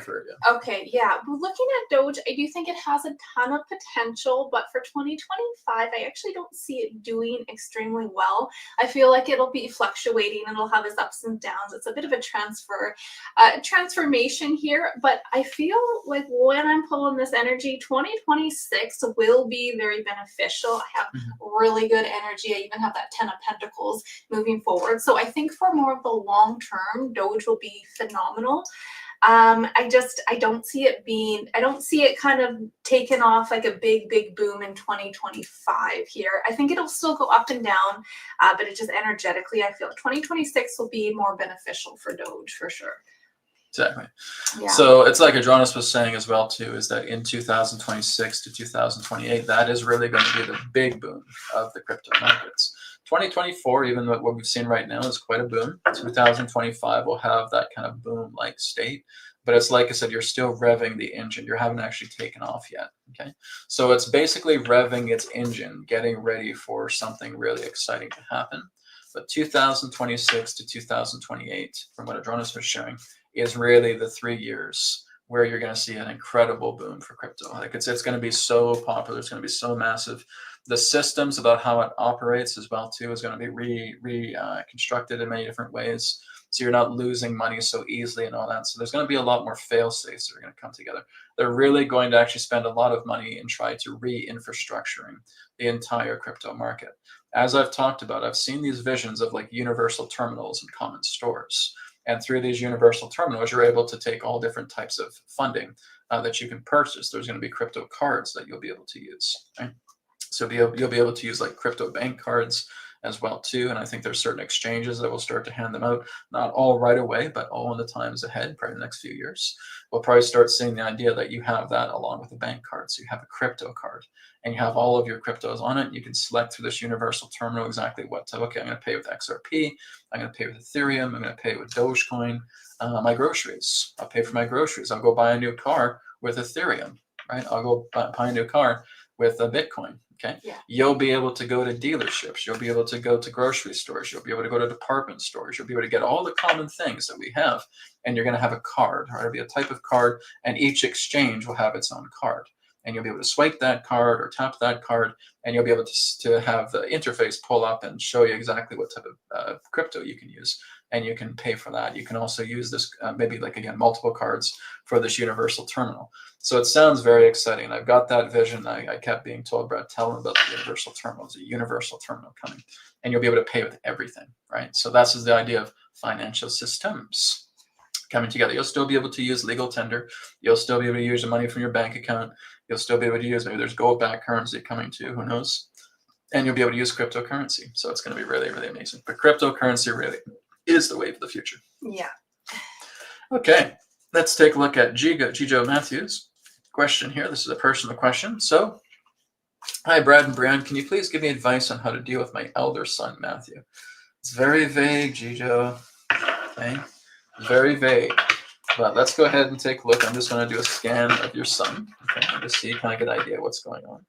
for yeah. Okay, yeah. But looking at Doge, I do think it has a ton of potential, but for 2025, I actually don't see it doing extremely well. I feel like it'll be fluctuating and it'll have its ups and downs. It's a bit of a transformation here, but I feel like when I'm pulling this energy, 2026 will be very beneficial. I have really good energy. I even have that 10 of Pentacles moving forward. So I think for more of the long term, Doge will be phenomenal. I don't see it kind of taking off like a big boom in 2025 here. I think it'll still go up and down, but it just energetically, I feel 2026 will be more beneficial for Doge for sure. Exactly. Yeah. So it's like Adronis was saying as well too, is that in 2026 to 2028, that is really going to be the big boom of the crypto markets. 2024, even what we've seen right now, is quite a boom. 2025 will have that kind of boom-like state. But it's like I said, you're still revving the engine. You haven't actually taken off yet. Okay. So it's basically revving its engine, getting ready for something really exciting to happen. But 2026 to 2028, from what Adronis was showing, is really the 3 years where you're going to see an incredible boom for crypto. Like it's going to be so popular. It's going to be so massive. The systems about how it operates as well too is going to be reconstructed in many different ways. So you're not losing money so easily and all that. So there's going to be a lot more fail safes that are going to come together. They're really going to actually spend a lot of money and try to re-infrastructuring the entire crypto market. As I've talked about, I've seen these visions of like universal terminals and common stores. And through these universal terminals, you're able to take all different types of funding that you can purchase. There's going to be crypto cards that you'll be able to use. Right? So you'll be able to use like crypto bank cards as well too. And I think there's certain exchanges that will start to hand them out, not all right away, but all in the times ahead, probably the next few years. We'll probably start seeing the idea that you have that along with a bank card. So you have a crypto card and you have all of your cryptos on it. You can select through this universal terminal exactly what to, okay, I'm going to pay with XRP. I'm going to pay with Ethereum. I'm going to pay with Dogecoin. My groceries. I'll pay for my groceries. I'll go buy a new car with Ethereum, right? I'll go buy a new car with a Bitcoin. Okay. Yeah. You'll be able to go to dealerships. You'll be able to go to grocery stores. You'll be able to go to department stores. You'll be able to get all the common things that we have. And you're going to have a card, right? It'll be a type of card, and each exchange will have its own card. And you'll be able to swipe that card or tap that card, and you'll be able to have the interface pull up and show you exactly what type of crypto you can use. And you can pay for that. You can also use this, maybe like, again, multiple cards for this universal terminal. So it sounds very exciting. I've got that vision. I kept being told, Brett, tell them about the universal terminal. There's a universal terminal coming, and you'll be able to pay with everything, right? So that's the idea of financial systems coming together. You'll still be able to use legal tender. You'll still be able to use the money from your bank account. You'll still be able to use, maybe there's gold-backed currency coming too, who knows? And you'll be able to use cryptocurrency. So it's going to be really, really amazing. But cryptocurrency really is the wave of the future. Yeah. Okay, let's take a look at Gijo Matthews' question here. This is a personal question. So, hi, Brad and Brienne. Can you please give me advice on how to deal with my elder son, Matthew? It's very vague, Gijo. Okay, very vague. But let's go ahead and take a look. I'm just going to do a scan of your son. Okay, just so you kind of get an idea of what's going on.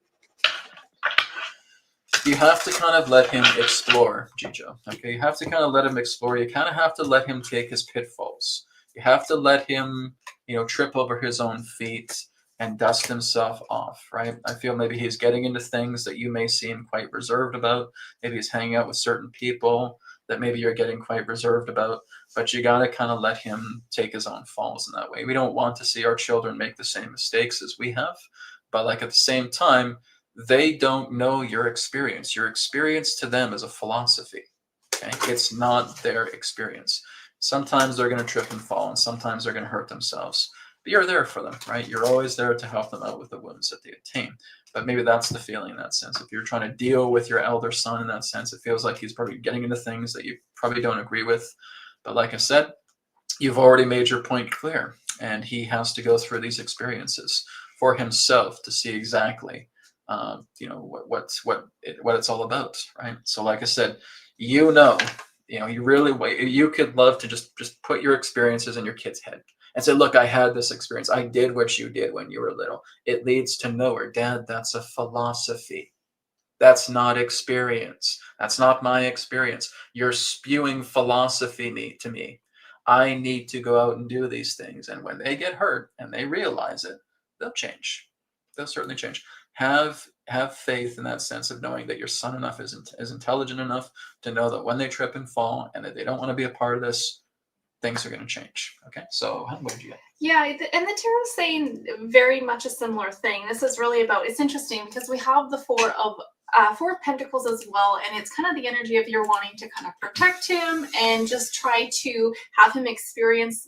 You have to kind of let him explore, Gijo. Okay, you have to kind of let him explore. You kind of have to let him take his pitfalls. You have to let him, trip over his own feet and dust himself off, right? I feel maybe he's getting into things that you may seem quite reserved about. Maybe he's hanging out with certain people that maybe you're getting quite reserved about. But you got to kind of let him take his own falls in that way. We don't want to see our children make the same mistakes as we have. But like at the same time, they don't know your experience. Your experience to them is a philosophy. Okay? It's not their experience. Sometimes they're going to trip and fall, and sometimes they're going to hurt themselves. But you're there for them, right? You're always there to help them out with the wounds that they attain. But maybe that's the feeling in that sense. If you're trying to deal with your elder son in that sense, it feels like he's probably getting into things that you probably don't agree with. But like I said, you've already made your point clear, and he has to go through these experiences for himself to see exactly what it's all about, right? So like I said, you could love to just put your experiences in your kid's head and say, look, I had this experience. I did what you did when you were little. It leads to nowhere. Dad, that's a philosophy. That's not experience. That's not my experience. You're spewing philosophy to me. I need to go out and do these things. And when they get hurt and they realize it, they'll change. They'll certainly change. Have faith in that sense of knowing that your son enough is intelligent enough to know that when they trip and fall and that they don't want to be a part of this, things are going to change. Okay, so what did you get? Yeah, and the tarot is saying very much a similar thing. This is really about, it's interesting because we have the Four of Pentacles as well, and it's kind of the energy of you're wanting to kind of protect him and just try to have him experience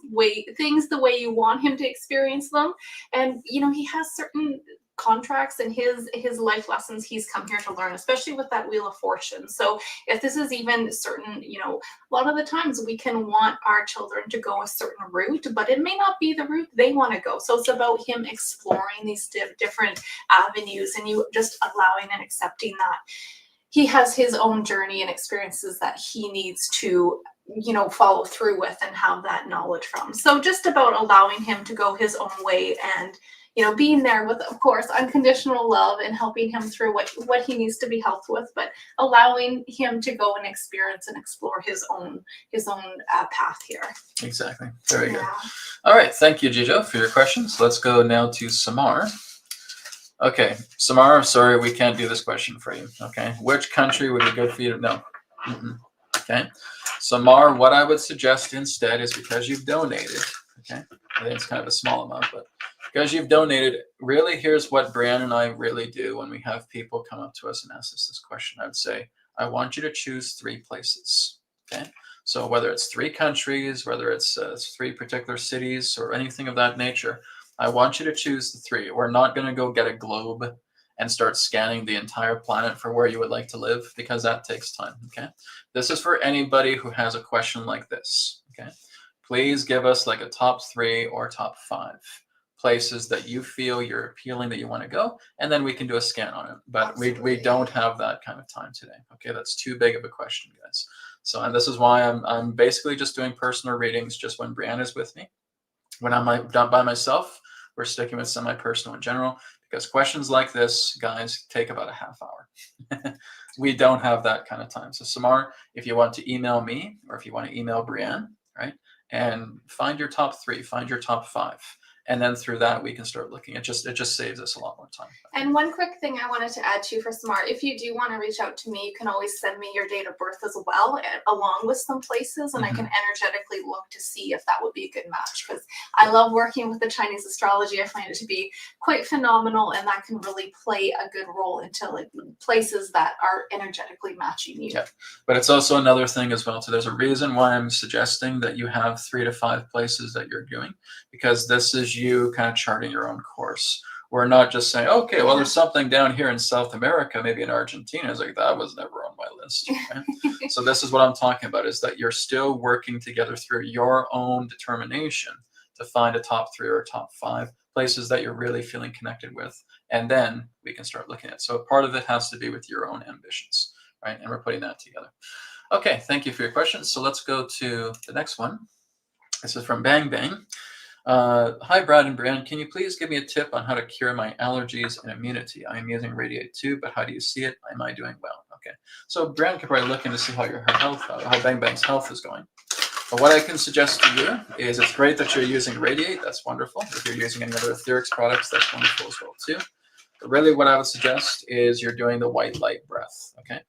things the way you want him to experience them. And he has certain contracts and his life lessons he's come here to learn, especially with that Wheel of Fortune. So if this is even certain, a lot of the times we can want our children to go a certain route, but it may not be the route they want to go. So it's about him exploring these different avenues, and you just allowing and accepting that he has his own journey and experiences that he needs to follow through with and have that knowledge from. So just about allowing him to go his own way and being there with, of course, unconditional love and helping him through what he needs to be helped with, but allowing him to go and experience and explore his own path here. Exactly. Very good. All right. Thank you, Gijo, for your questions. Let's go now to Samar. Okay, Samar, sorry, we can't do this question for you. Okay, which country would be good for you to know? Okay, Samar, what I would suggest instead is, because you've donated, okay, I think it's kind of a small amount, but because you've donated, really, here's what Brienne and I really do when we have people come up to us and ask us this question. I would say, I want you to choose 3 places, okay? So whether it's 3 countries, whether it's 3 particular cities or anything of that nature, I want you to choose the 3. We're not going to go get a globe and start scanning the entire planet for where you would like to live, because that takes time. Okay, this is for anybody who has a question like this. Okay, please give us like a top 3 or top 5 places that you feel you're appealing, that you want to go, and then we can do a scan on it. But we don't have that kind of time today. Okay, that's too big of a question, guys. So, and this is why I'm basically just doing personal readings just when Brienne is with me. When I'm done by myself, we're sticking with semi-personal in general, because questions like this, guys, take about a half hour. We don't have that kind of time. So Samar, if you want to email me, or if you want to email Brienne, right, and find your top 3, find your top 5. And then through that, we can start looking. It just saves us a lot more time. And one quick thing I wanted to add too for Smart, if you do want to reach out to me, you can always send me your date of birth as well, along with some places, and I can energetically look to see if that would be a good match, because I love working with the Chinese astrology. I find it to be quite phenomenal, and that can really play a good role into like places that are energetically matching you. Yeah, but it's also another thing as well. So there's a reason why I'm suggesting that you have 3 to 5 places that you're doing, because this is you kind of charting your own course. We're not just saying, okay, well, there's something down here in South America, maybe in Argentina. It's like, that was never on my list. Okay? So this is what I'm talking about, is that you're still working together through your own determination to find a top 3 or top 5 places that you're really feeling connected with. And then we can start looking at. So part of it has to be with your own ambitions, right? And we're putting that together. Okay, thank you for your questions. So let's go to the next one. This is from Bang Bang. Hi, Brad and Brienne. Can you please give me a tip on how to cure my allergies and immunity? I am using Radiate too, but how do you see it? Am I doing well? Okay. So Brienne could probably look in to see how her health, how Bang Bang's health is going. But what I can suggest to you is, it's great that you're using Radiate. That's wonderful. If you're using any other etherics products, that's wonderful as well too. But really what I would suggest is you're doing the white light breath. Okay.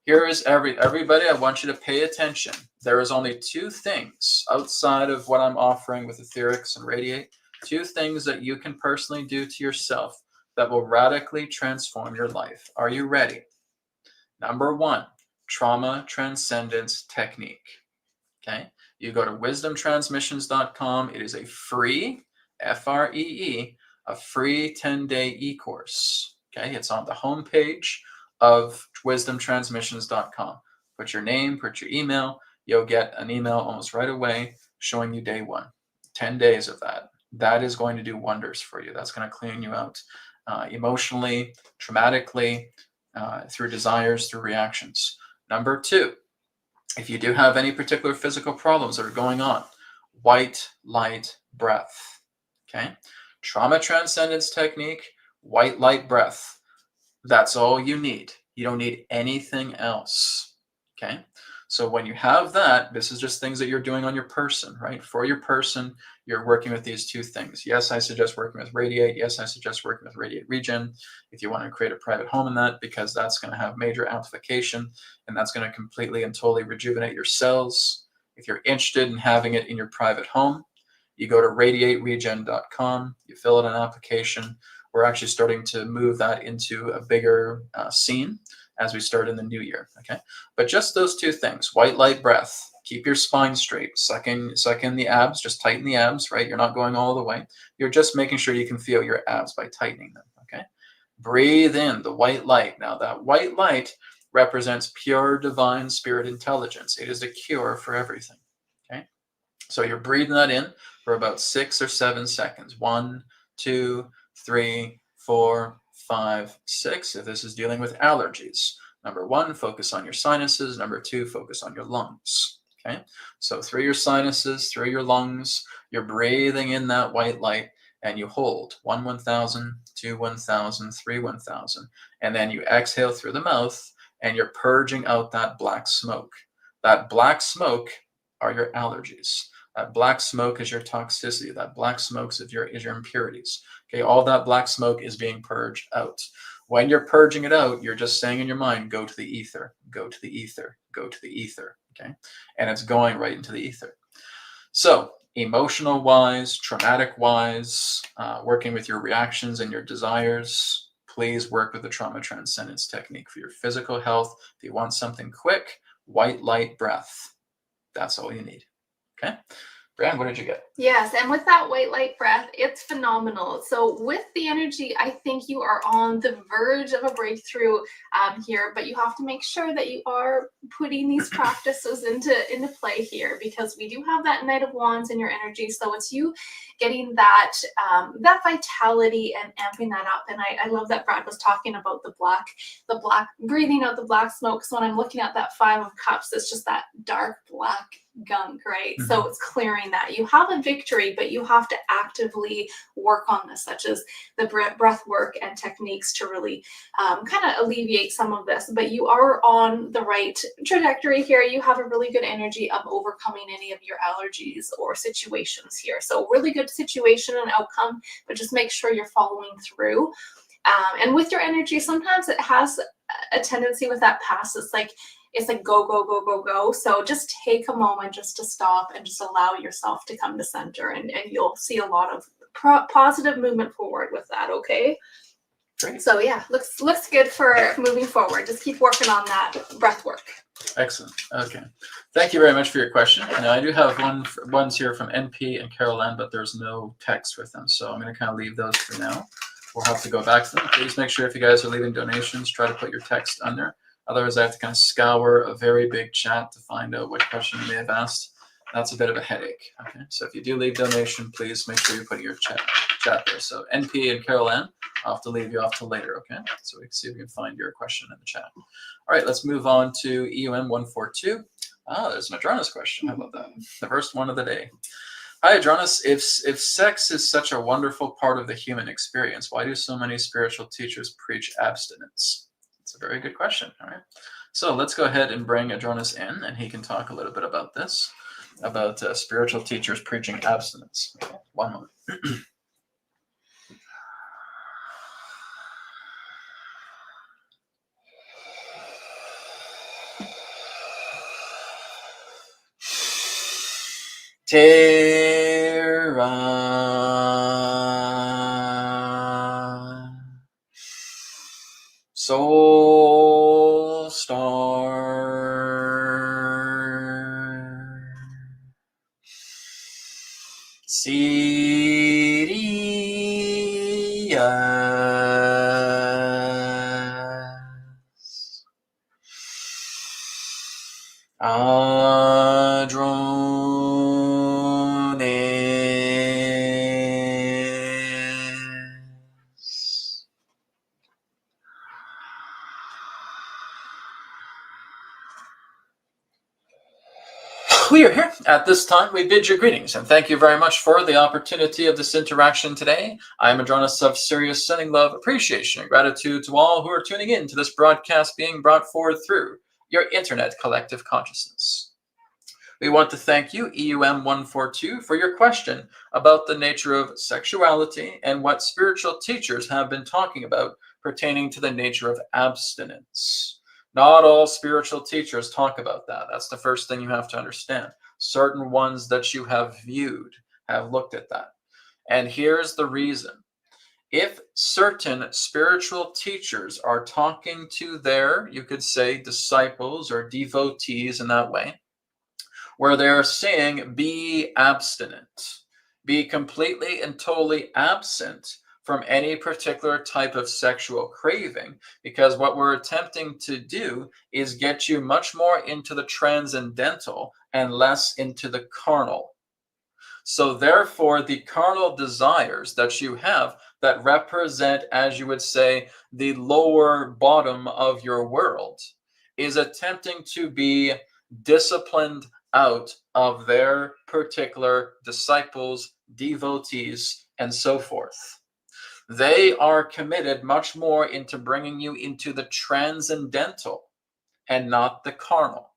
Here is everybody, I want you to pay attention. There is only 2 things outside of what I'm offering with Etherics and Radiate, 2 things that you can personally do to yourself that will radically transform your life. Are you ready? Number 1, trauma transcendence technique. Okay, you go to wisdomtransmissions.com. It is a free, Free, a free 10-day e-course. Okay, it's on the homepage of wisdomtransmissions.com. Put your name, put your email. You'll get an email almost right away showing you day 1, 10 days of that. That is going to do wonders for you. That's going to clean you out emotionally, traumatically, through desires, through reactions. Number 2, if you do have any particular physical problems that are going on, white light breath. Okay, trauma transcendence technique, white light breath. That's all you need. You don't need anything else. Okay. So when you have that, this is just things that you're doing on your person, right? For your person, you're working with these 2 things. Yes, I suggest working with Radiate. Yes, I suggest working with Radiate Regen if you want to create a private home in that, because that's going to have major amplification, and that's going to completely and totally rejuvenate your cells. If you're interested in having it in your private home, you go to radiateregen.com, you fill out an application. We're actually starting to move that into a bigger scene as we start in the new year. Okay, but just those 2 things: white light breath, keep your spine straight, suck in the abs, just tighten the abs, right? You're not going all the way. You're just making sure you can feel your abs by tightening them. Okay, breathe in the white light. Now that white light represents pure divine spirit intelligence. It is a cure for everything. Okay, so you're breathing that in for about 6 or 7 seconds. 1, 2, 3, 4, 5, 6. If this is dealing with allergies, number 1, focus on your sinuses. Number 2, focus on your lungs. Okay, so through your sinuses, through your lungs, you're breathing in that white light, and you hold 1, 1,000, 2, 1,000, 3, 1,000, and then you exhale through the mouth, and you're purging out that black smoke. That black smoke are your allergies. That black smoke is your toxicity. That black smoke is your impurities. Okay, all that black smoke is being purged out. When you're purging it out, you're just saying in your mind, go to the ether, go to the ether, go to the ether. Okay, and it's going right into the ether. So emotional wise, traumatic wise, working with your reactions and your desires, please work with the trauma transcendence technique for your physical health. If you want something quick, white light breath. That's all you need. Okay, Brienne, what did you get? Yes, and with that white light breath, it's phenomenal. So with the energy, I think you are on the verge of a breakthrough here, but you have to make sure that you are putting these practices into play here, because we do have that Knight of Wands in your energy. So it's you getting that that vitality and amping that up. And I love that Brad was talking about the black breathing out the black smoke. So when I'm looking at that Five of Cups, it's just that dark black gunk, right? Mhm. So it's clearing that. You have a victory, but you have to actively work on this, such as the breath work and techniques to really kind of alleviate some of this. But you are on the right trajectory here. You have a really good energy of overcoming any of your allergies or situations here. So really good situation and outcome, but just make sure you're following through. And with your energy, sometimes it has a tendency with that pass. It's like go, go, go, go, go. So just take a moment just to stop and just allow yourself to come to center, and you'll see a lot of positive movement forward with that, okay? Great. So yeah, looks good for moving forward. Just keep working on that breath work. Excellent. Okay. Thank you very much for your question. Now, I do have ones here from NP and Carol Ann, but there's no text with them. So I'm going to kind of leave those for now. We'll have to go back to them. Please make sure if you guys are leaving donations, try to put your text under. Otherwise, I have to kind of scour a very big chat to find out what question you may have asked. That's a bit of a headache. Okay. So if you do leave donation, please make sure you put your chat there. So NP and Carol Ann, I'll have to leave you off till later, okay? So we can see if we can find your question in the chat. All right, let's move on to EUM 142. There's an Adronis question. How about that? The first one of the day. Hi, Adronis. If sex is such a wonderful part of the human experience, why do so many spiritual teachers preach abstinence? It's a very good question. All right. So let's go ahead and bring Adronis in, and he can talk a little bit about this, about spiritual teachers preaching abstinence. Okay, one moment. Terra Soul Star Sirius Adronis. We are here at this time. We bid you greetings and thank you very much for the opportunity of this interaction today. I am Adronis of Sirius, sending love, appreciation, and gratitude to all who are tuning in to this broadcast being brought forward through your internet collective consciousness. We want to thank you, EUM 142, for your question about the nature of sexuality and what spiritual teachers have been talking about pertaining to the nature of abstinence. Not all spiritual teachers talk about that. That's the first thing you have to understand. Certain ones that you have viewed have looked at that. And here's the reason. If certain spiritual teachers are talking to their, you could say, disciples or devotees in that way, where they're saying, be abstinent, be completely and totally absent from any particular type of sexual craving, because what we're attempting to do is get you much more into the transcendental and less into the carnal. So therefore, the carnal desires that you have that represent, as you would say, the lower bottom of your world is attempting to be disciplined out of their particular disciples, devotees, and so forth. They are committed much more into bringing you into the transcendental and not the carnal.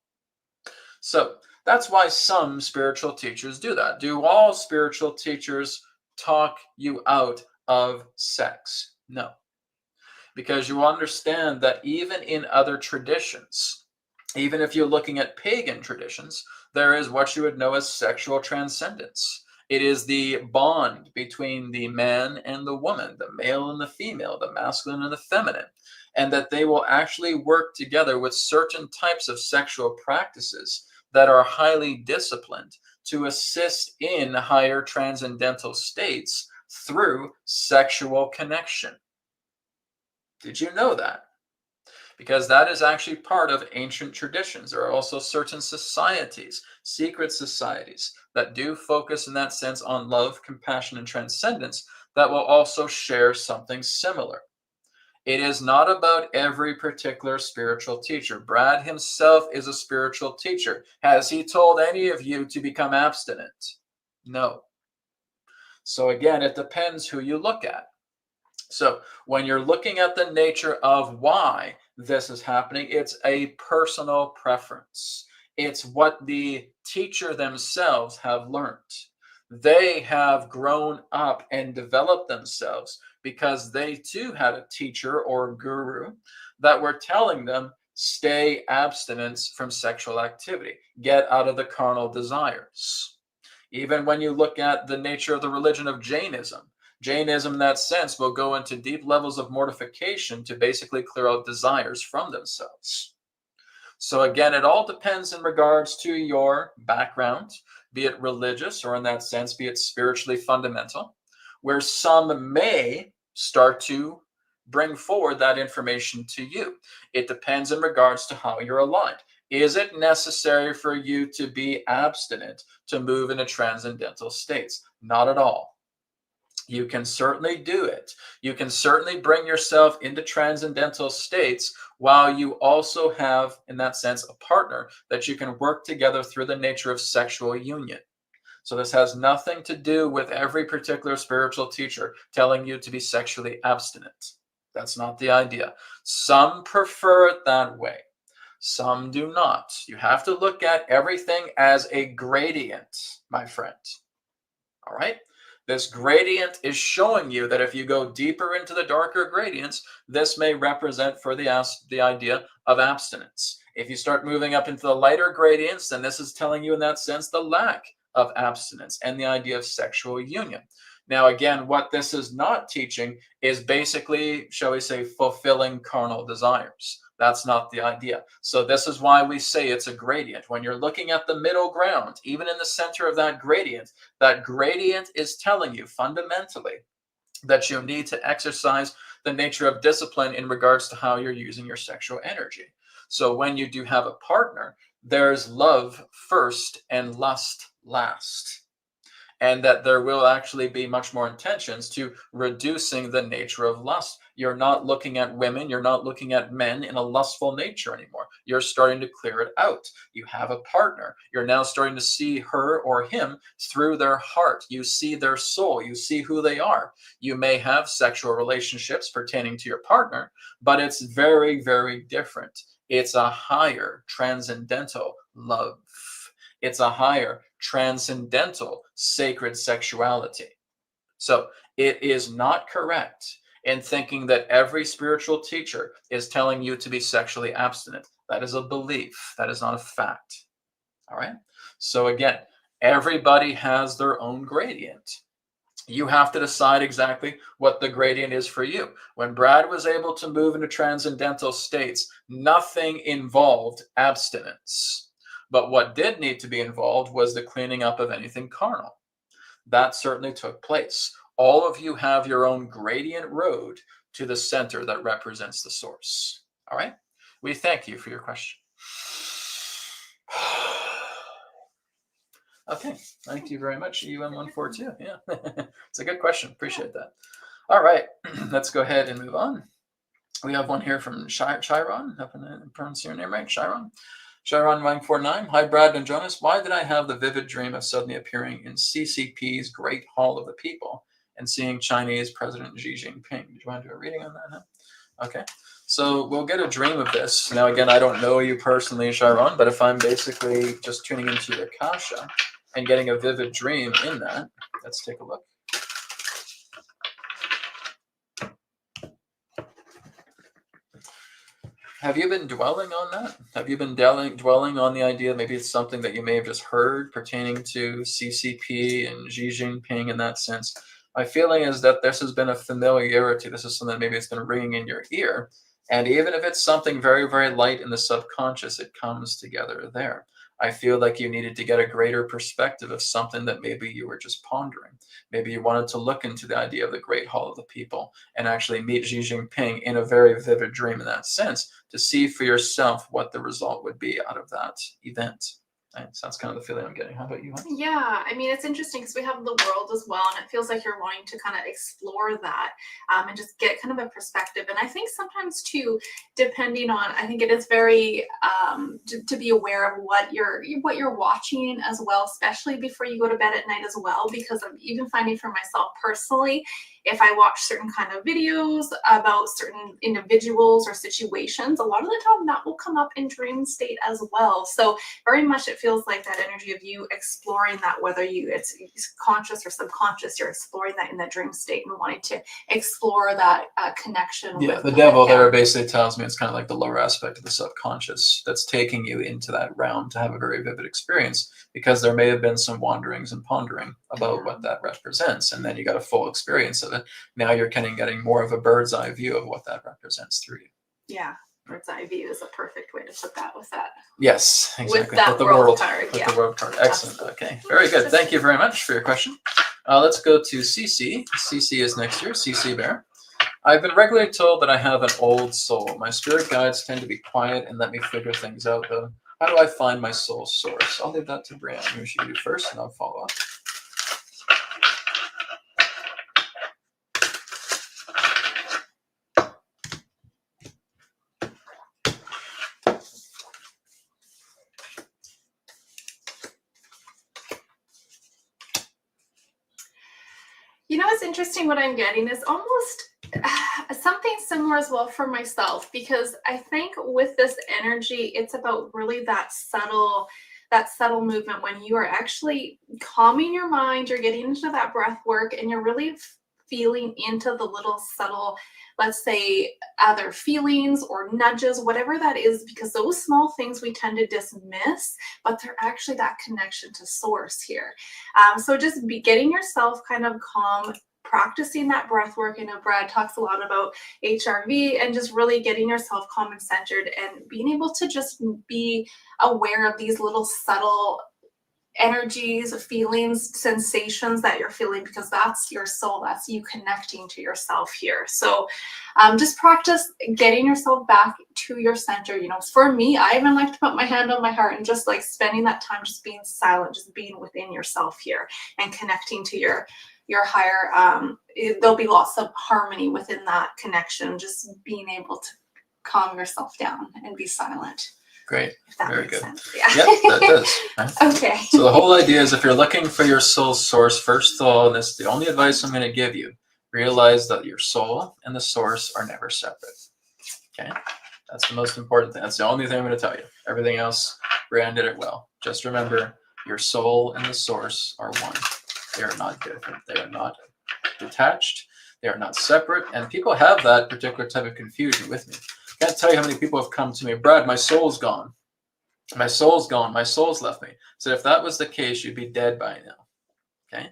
So that's why some spiritual teachers do that. Do all spiritual teachers talk you out of sex? No. Because you understand that even in other traditions, even if you're looking at pagan traditions, there is what you would know as sexual transcendence. It is the bond between the man and the woman, the male and the female, the masculine and the feminine, and that they will actually work together with certain types of sexual practices that are highly disciplined to assist in higher transcendental states through sexual connection. Did you know that? Because that is actually part of ancient traditions. There are also certain societies, secret societies, that do focus in that sense on love, compassion, and transcendence that will also share something similar. It is not about every particular spiritual teacher. Brad himself is a spiritual teacher. Has he told any of you to become abstinent? No. So again, it depends who you look at. So when you're looking at the nature of why this is happening, it's a personal preference. It's what the teacher themselves have learned. They have grown up and developed themselves because they too had a teacher or guru that were telling them, stay abstinence from sexual activity, get out of the carnal desires. Even when you look at the nature of the religion of Jainism, Jainism in that sense will go into deep levels of mortification to basically clear out desires from themselves. So again, it all depends in regards to your background, be it religious or in that sense, be it spiritually fundamental, where some may start to bring forward that information to you. It depends in regards to how you're aligned. Is it necessary for you to be abstinent to move into transcendental states? Not at all. You can certainly do it. You can certainly bring yourself into transcendental states while you also have, in that sense, a partner that you can work together through the nature of sexual union. So this has nothing to do with every particular spiritual teacher telling you to be sexually abstinent. That's not the idea. Some prefer it that way. Some do not. You have to look at everything as a gradient, my friend. All right? This gradient is showing you that if you go deeper into the darker gradients, this may represent for the idea of abstinence. If you start moving up into the lighter gradients, then this is telling you in that sense the lack of abstinence and the idea of sexual union. Now, again, what this is not teaching is basically, shall we say, fulfilling carnal desires. That's not the idea. So this is why we say it's a gradient. When you're looking at the middle ground, even in the center of that gradient is telling you fundamentally that you need to exercise the nature of discipline in regards to how you're using your sexual energy. So when you do have a partner, there's love first and lust last. And that there will actually be much more intentions to reducing the nature of lust. You're not looking at women, you're not looking at men in a lustful nature anymore. You're starting to clear it out. You have a partner. You're now starting to see her or him through their heart. You see their soul. You see who they are. You may have sexual relationships pertaining to your partner, but it's very, very different. It's a higher transcendental love. It's a higher transcendental sacred sexuality. So it is not correct in thinking that every spiritual teacher is telling you to be sexually abstinent. That is a belief. That is not a fact. All right. So again, everybody has their own gradient. You have to decide exactly what the gradient is for you. When Brad was able to move into transcendental states, nothing involved abstinence. But what did need to be involved was the cleaning up of anything carnal. That certainly took place. All of you have your own gradient road to the center that represents the source. All right? We thank you for your question. Okay, thank you very much, UM142. Yeah, it's a good question. Appreciate that. All right, let's go ahead and move on. We have one here from Chiron. Hope I'm pronouncing your name right, Chiron. Chiron949. Hi, Brad and Jonas. Why did I have the vivid dream of suddenly appearing in CCP's Great Hall of the People and seeing Chinese President Xi Jinping? Do you want to do a reading on that? Huh? Okay. So we'll get a dream of this. Now, again, I don't know you personally, Chiron, but if I'm basically just tuning into your Akasha and getting a vivid dream in that, let's take a look. Have you been dwelling on that? Have you been dwelling on the idea, maybe it's something that you may have just heard pertaining to CCP and Xi Jinping in that sense? My feeling is that this has been a familiarity. This is something that maybe it's been ringing in your ear. And even if it's something very, very light in the subconscious, it comes together there. I feel like you needed to get a greater perspective of something that maybe you were just pondering. Maybe you wanted to look into the idea of the Great Hall of the People and actually meet Xi Jinping in a very vivid dream in that sense, to see for yourself what the result would be out of that event. Right? So that's kind of the feeling I'm getting. How about you? Yeah, I mean, it's interesting because we have the world as well, and it feels like you're wanting to kind of explore that and just get kind of a perspective. And I think sometimes too, depending on, I think it is very to be aware of what you're watching as well, especially before you go to bed at night as well, because I'm even finding for myself personally, if I watch certain kind of videos about certain individuals or situations, a lot of the time that will come up in dream state as well. So very much it feels like that energy of you exploring that, whether it's conscious or subconscious, you're exploring that in that dream state and wanting to explore that connection. Yeah, the devil there basically tells me it's kind of like the lower aspect of the subconscious that's taking you into that realm to have a very vivid experience, because there may have been some wanderings and pondering about what that represents, and then you got a full experience of it. Now you're kind of getting more of a bird's eye view of what that represents through you. Yeah, bird's eye view is a perfect way to put that with that. Yes, exactly. With that the world card. With Yeah. the world card. Excellent. Okay, very good. Thank you very much for your question. Let's go to CC. CC is next year. CC Bear. I've been regularly told that I have an old soul. My spirit guides tend to be quiet and let me figure things out, though. How do I find my soul source? I'll leave that to Brienne. Maybe she can do first, and I'll follow up. You know, what's interesting, what I'm getting is almost something similar as well for myself, because I think with this energy, it's about really that subtle movement when you are actually calming your mind, you're getting into that breath work, and you're really feeling into the little subtle, let's say, other feelings or nudges, whatever that is, because those small things we tend to dismiss, but they're actually that connection to source here. So just be getting yourself kind of calm, practicing that breath work. I know Brad talks a lot about HRV, and just really getting yourself calm and centered and being able to just be aware of these little subtle energies, feelings, sensations that you're feeling, because that's your soul, that's you connecting to yourself here. So just practice getting yourself back to your center. You know, for me, I even like to put my hand on my heart and just like spending that time just being silent, just being within yourself here and connecting to your higher, there'll be lots of harmony within that connection, just being able to calm yourself down and be silent. Great. If that Very makes good. sense. Yeah. Yep, that does. Right? Okay. So the whole idea is, if you're looking for your soul source, first of all, and this is the only advice I'm going to give you, realize that your soul and the source are never separate. Okay? That's the most important thing. That's the only thing I'm going to tell you. Everything else, Brienne did it well. Just remember, your soul and the source are one. They are not different. They are not detached. They are not separate. And people have that particular type of confusion with me. I can't tell you how many people have come to me, Brad, my soul's gone. My soul's gone. My soul's left me. So if that was the case, you'd be dead by now. Okay?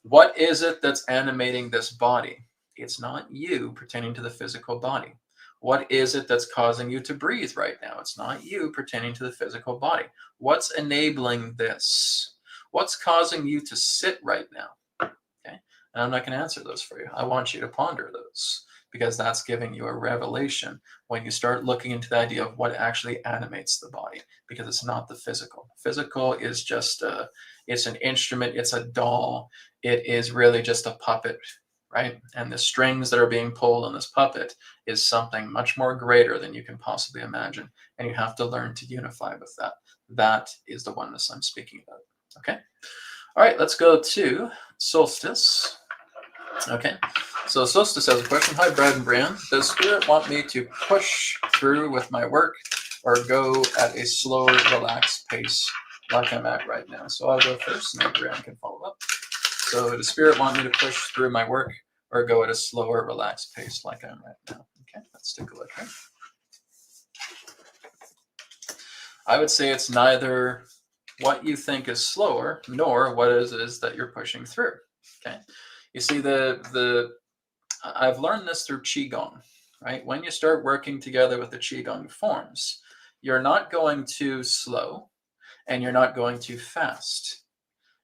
What is it that's animating this body? It's not you pertaining to the physical body. What is it that's causing you to breathe right now? It's not you pertaining to the physical body. What's enabling this? What's causing you to sit right now? Okay? And I'm not going to answer those for you. I want you to ponder those, because that's giving you a revelation when you start looking into the idea of what actually animates the body, because it's not the physical. Physical is just it's an instrument, it's a doll, it is really just a puppet, right? And the strings that are being pulled on this puppet is something much more greater than you can possibly imagine, and you have to learn to unify with that. That is the oneness I'm speaking about, okay? All right, let's go to Solstice. Okay, so Solstice has a question. Hi, Brad and Brienne. Does Spirit want me to push through with my work or go at a slower, relaxed pace like I'm at right now? So I'll go first, and then Brienne can follow up. So does Spirit want me to push through my work or go at a slower, relaxed pace like I'm right now? Okay, let's take a look here. I would say it's neither what you think is slower nor what it is that you're pushing through. Okay. You see, I've learned this through Qigong. right? When you start working together with the Qigong forms, you're not going too slow and you're not going too fast.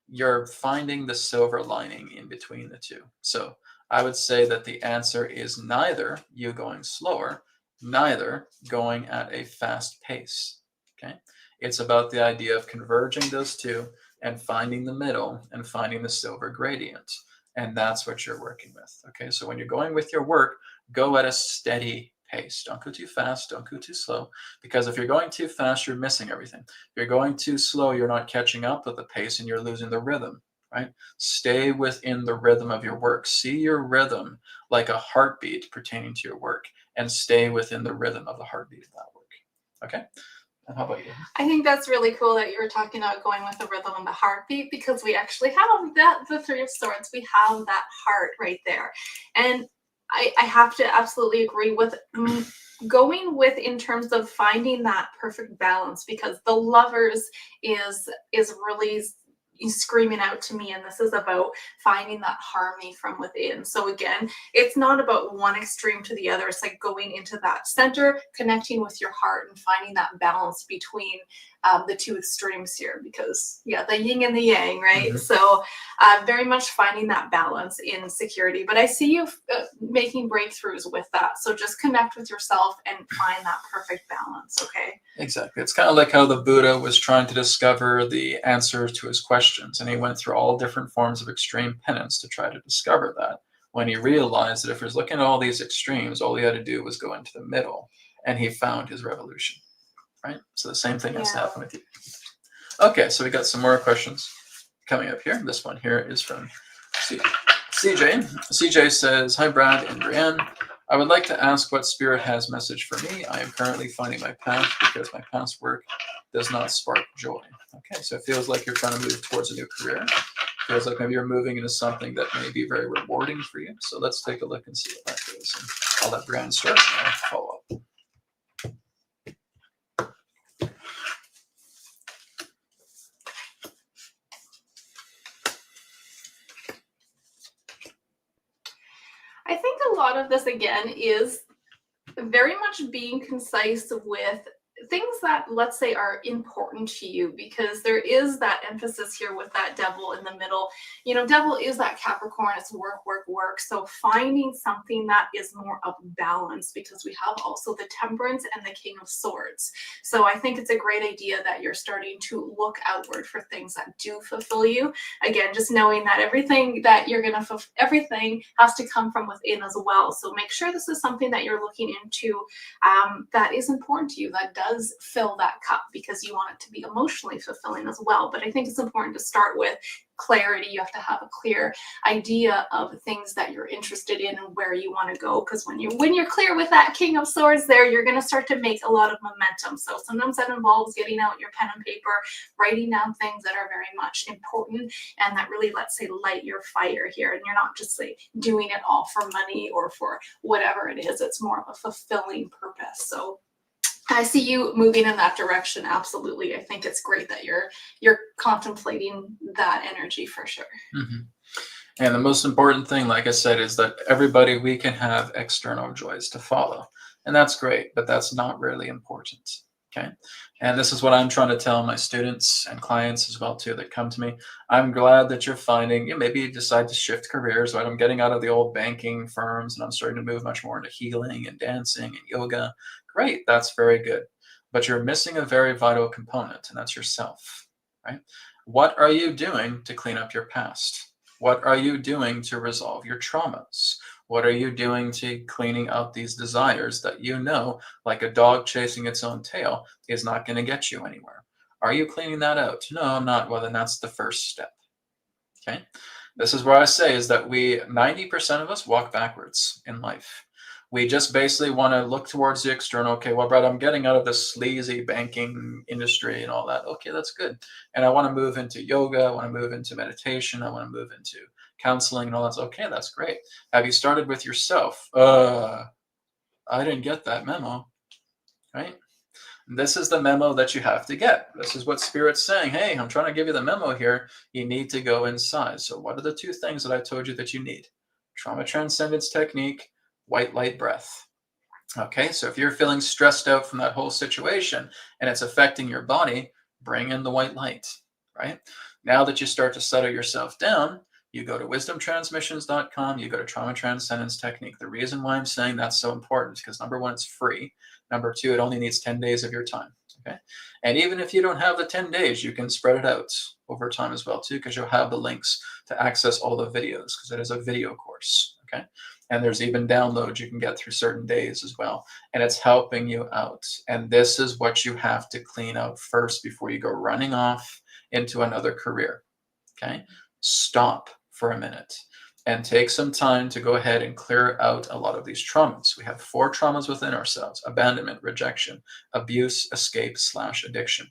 You're finding the silver lining in between the two. So I would say that the answer is neither you going slower, neither going at a fast pace. Okay. It's about the idea of converging those two and finding the middle and finding the silver gradient. And that's what you're working with. Okay. So when you're going with your work, go at a steady pace. Don't go too fast. Don't go too slow. Because if you're going too fast, you're missing everything. If you're going too slow, you're not catching up with the pace and you're losing the rhythm, right? Stay within the rhythm of your work. See your rhythm like a heartbeat pertaining to your work, and stay within the rhythm of the heartbeat of that work. Okay? And how about you? I think that's really cool that you were talking about going with the rhythm and the heartbeat, because we actually have that, the Three of Swords. We have that heart right there. And I have to absolutely agree with going with in terms of finding that perfect balance, because the Lovers is really screaming out to me, and this is about finding that harmony from within. So again, it's not about one extreme to the other. It's like going into that center, connecting with your heart, and finding that balance between the two extremes here, because the yin and the yang, right? Mm-hmm. So very much finding that balance in security. But I see you making breakthroughs with that. So just connect with yourself and find that perfect balance. Okay. Exactly. It's kind of like how the Buddha was trying to discover the answer to his questions, and he went through all different forms of extreme penance to try to discover that. When he realized that if he was looking at all these extremes, all he had to do was go into the middle, and he found his revolution. Right? So the same thing has to happen with you. Okay, so we got some more questions coming up here. This one here is from CJ. CJ says, "Hi Brad and Brienne. I would like to ask what Spirit has message for me. I am currently finding my path because my past work does not spark joy." Okay, so it feels like you're trying to move towards a new career. It feels like maybe you're moving into something that may be very rewarding for you. So let's take a look and see what that is. And I'll let Brienne start and I'll follow up. I think a lot of this, again, is very much being concise with things that, let's say, are important to you, because there is that emphasis here with that Devil in the middle. You know, Devil is that Capricorn. It's work, work, work. So finding something that is more of balance, because we have also the Temperance and the King of Swords. So I think it's a great idea that you're starting to look outward for things that do fulfill you. Again, just knowing that everything that you're going to everything has to come from within as well. So make sure this is something that you're looking into that is important to you, that does fill that cup, because you want it to be emotionally fulfilling as well. But I think it's important to start with clarity. You have to have a clear idea of things that you're interested in and where you want to go, because when you're clear with that King of Swords there, you're going to start to make a lot of momentum. So sometimes that involves getting out your pen and paper, writing down things that are very much important and that really, let's say, light your fire here. And you're not just like doing it all for money or for whatever it is. It's more of a fulfilling purpose. So I see you moving in that direction. Absolutely. I think it's great that you're contemplating that energy for sure. Mm-hmm. And the most important thing, like I said, is that everybody, we can have external joys to follow. And that's great, but that's not really important. Okay. And this is what I'm trying to tell my students and clients as well, too, that come to me. I'm glad that you're finding, maybe you decide to shift careers, right? I'm getting out of the old banking firms and I'm starting to move much more into healing and dancing and yoga. Great. That's very good. But you're missing a very vital component, and that's yourself, right? What are you doing to clean up your past? What are you doing to resolve your traumas? What are you doing to cleaning out these desires that you know, like a dog chasing its own tail, is not going to get you anywhere? Are you cleaning that out? No, I'm not. Well, then that's the first step. Okay. This is where I say is that 90% of us walk backwards in life. We just basically want to look towards the external. Okay, well, Brad, I'm getting out of this sleazy banking industry and all that. Okay, that's good. And I want to move into yoga. I want to move into meditation. I want to move into counseling and all that. Okay, that's great. Have you started with yourself? I didn't get that memo, right? This is the memo that you have to get. This is what Spirit's saying. Hey, I'm trying to give you the memo here. You need to go inside. So what are the two things that I told you that you need? Trauma transcendence technique, white light breath, Okay, so if you're feeling stressed out from that whole situation and it's affecting your body, bring in the white light, right? Now that you start to settle yourself down, you go to wisdomtransmissions.com, you go to Trauma Transcendence Technique. The reason why I'm saying that's so important is because number one, it's free. Number two, it only needs 10 days of your time. Okay. And even if you don't have the 10 days, you can spread it out over time as well, too, because you'll have the links to access all the videos, because it is a video course. Okay. And there's even downloads you can get through certain days as well. And it's helping you out. And this is what you have to clean out first before you go running off into another career. Okay. Stop for a minute and take some time to go ahead and clear out a lot of these traumas. We have 4 traumas within ourselves: abandonment, rejection, abuse, escape / addiction.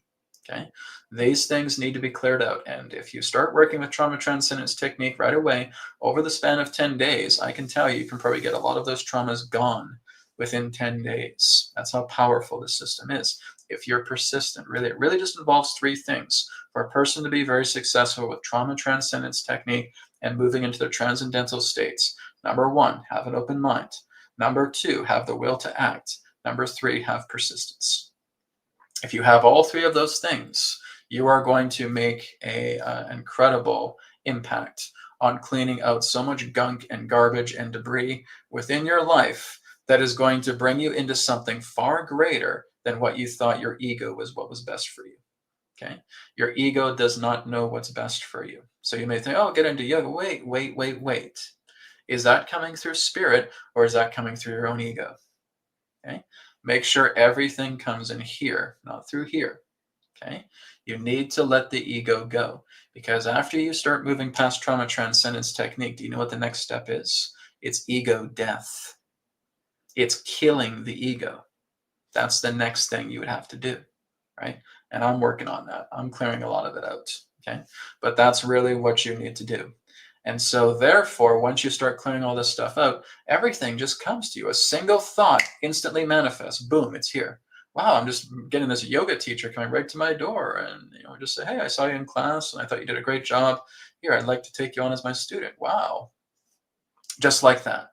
Okay. These things need to be cleared out. And if you start working with Trauma Transcendence Technique right away, over the span of 10 days, I can tell you, you can probably get a lot of those traumas gone within 10 days. That's how powerful this system is. If you're persistent, it really just involves 3 things. For a person to be very successful with Trauma Transcendence Technique and moving into their transcendental states: number 1, have an open mind. Number 2, have the will to act. Number 3, have persistence. If you have all 3 of those things, you are going to make an incredible impact on cleaning out so much gunk and garbage and debris within your life that is going to bring you into something far greater than what you thought your ego was what was best for you. Okay? Your ego does not know what's best for you. So you may think, oh, get into yoga. Wait. Is that coming through spirit, or is that coming through your own ego? Okay? Make sure everything comes in here, not through here. Okay? You need to let the ego go, because after you start moving past Trauma Transcendence Technique, do you know what the next step is? It's ego death. It's killing the ego. That's the next thing you would have to do, right? And I'm working on that. I'm clearing a lot of it out, okay? But that's really what you need to do. And so therefore, once you start clearing all this stuff out, everything just comes to you. A single thought instantly manifests. Boom, it's here. Wow, I'm just getting this yoga teacher coming right to my door, and just say, hey, I saw you in class and I thought you did a great job. Here, I'd like to take you on as my student. Wow. Just like that.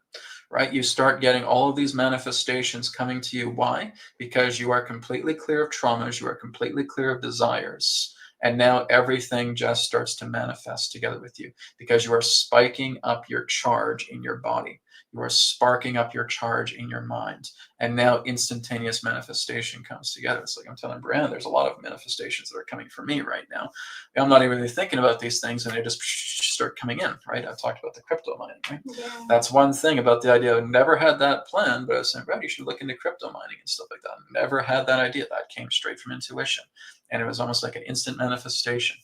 Right? You start getting all of these manifestations coming to you. Why? Because you are completely clear of traumas. You are completely clear of desires. And now everything just starts to manifest together with you, because you are spiking up your charge in your body. You are sparking up your charge in your mind. And now instantaneous manifestation comes together. It's like I'm telling Brienne, there's a lot of manifestations that are coming for me right now. I'm not even really thinking about these things, and they just start coming in, right? I've talked about the crypto mining, right? Yeah. That's one thing about the idea. I never had that plan, but I was saying, Brad, you should look into crypto mining and stuff like that. Never had that idea. That came straight from intuition. And it was almost like an instant manifestation.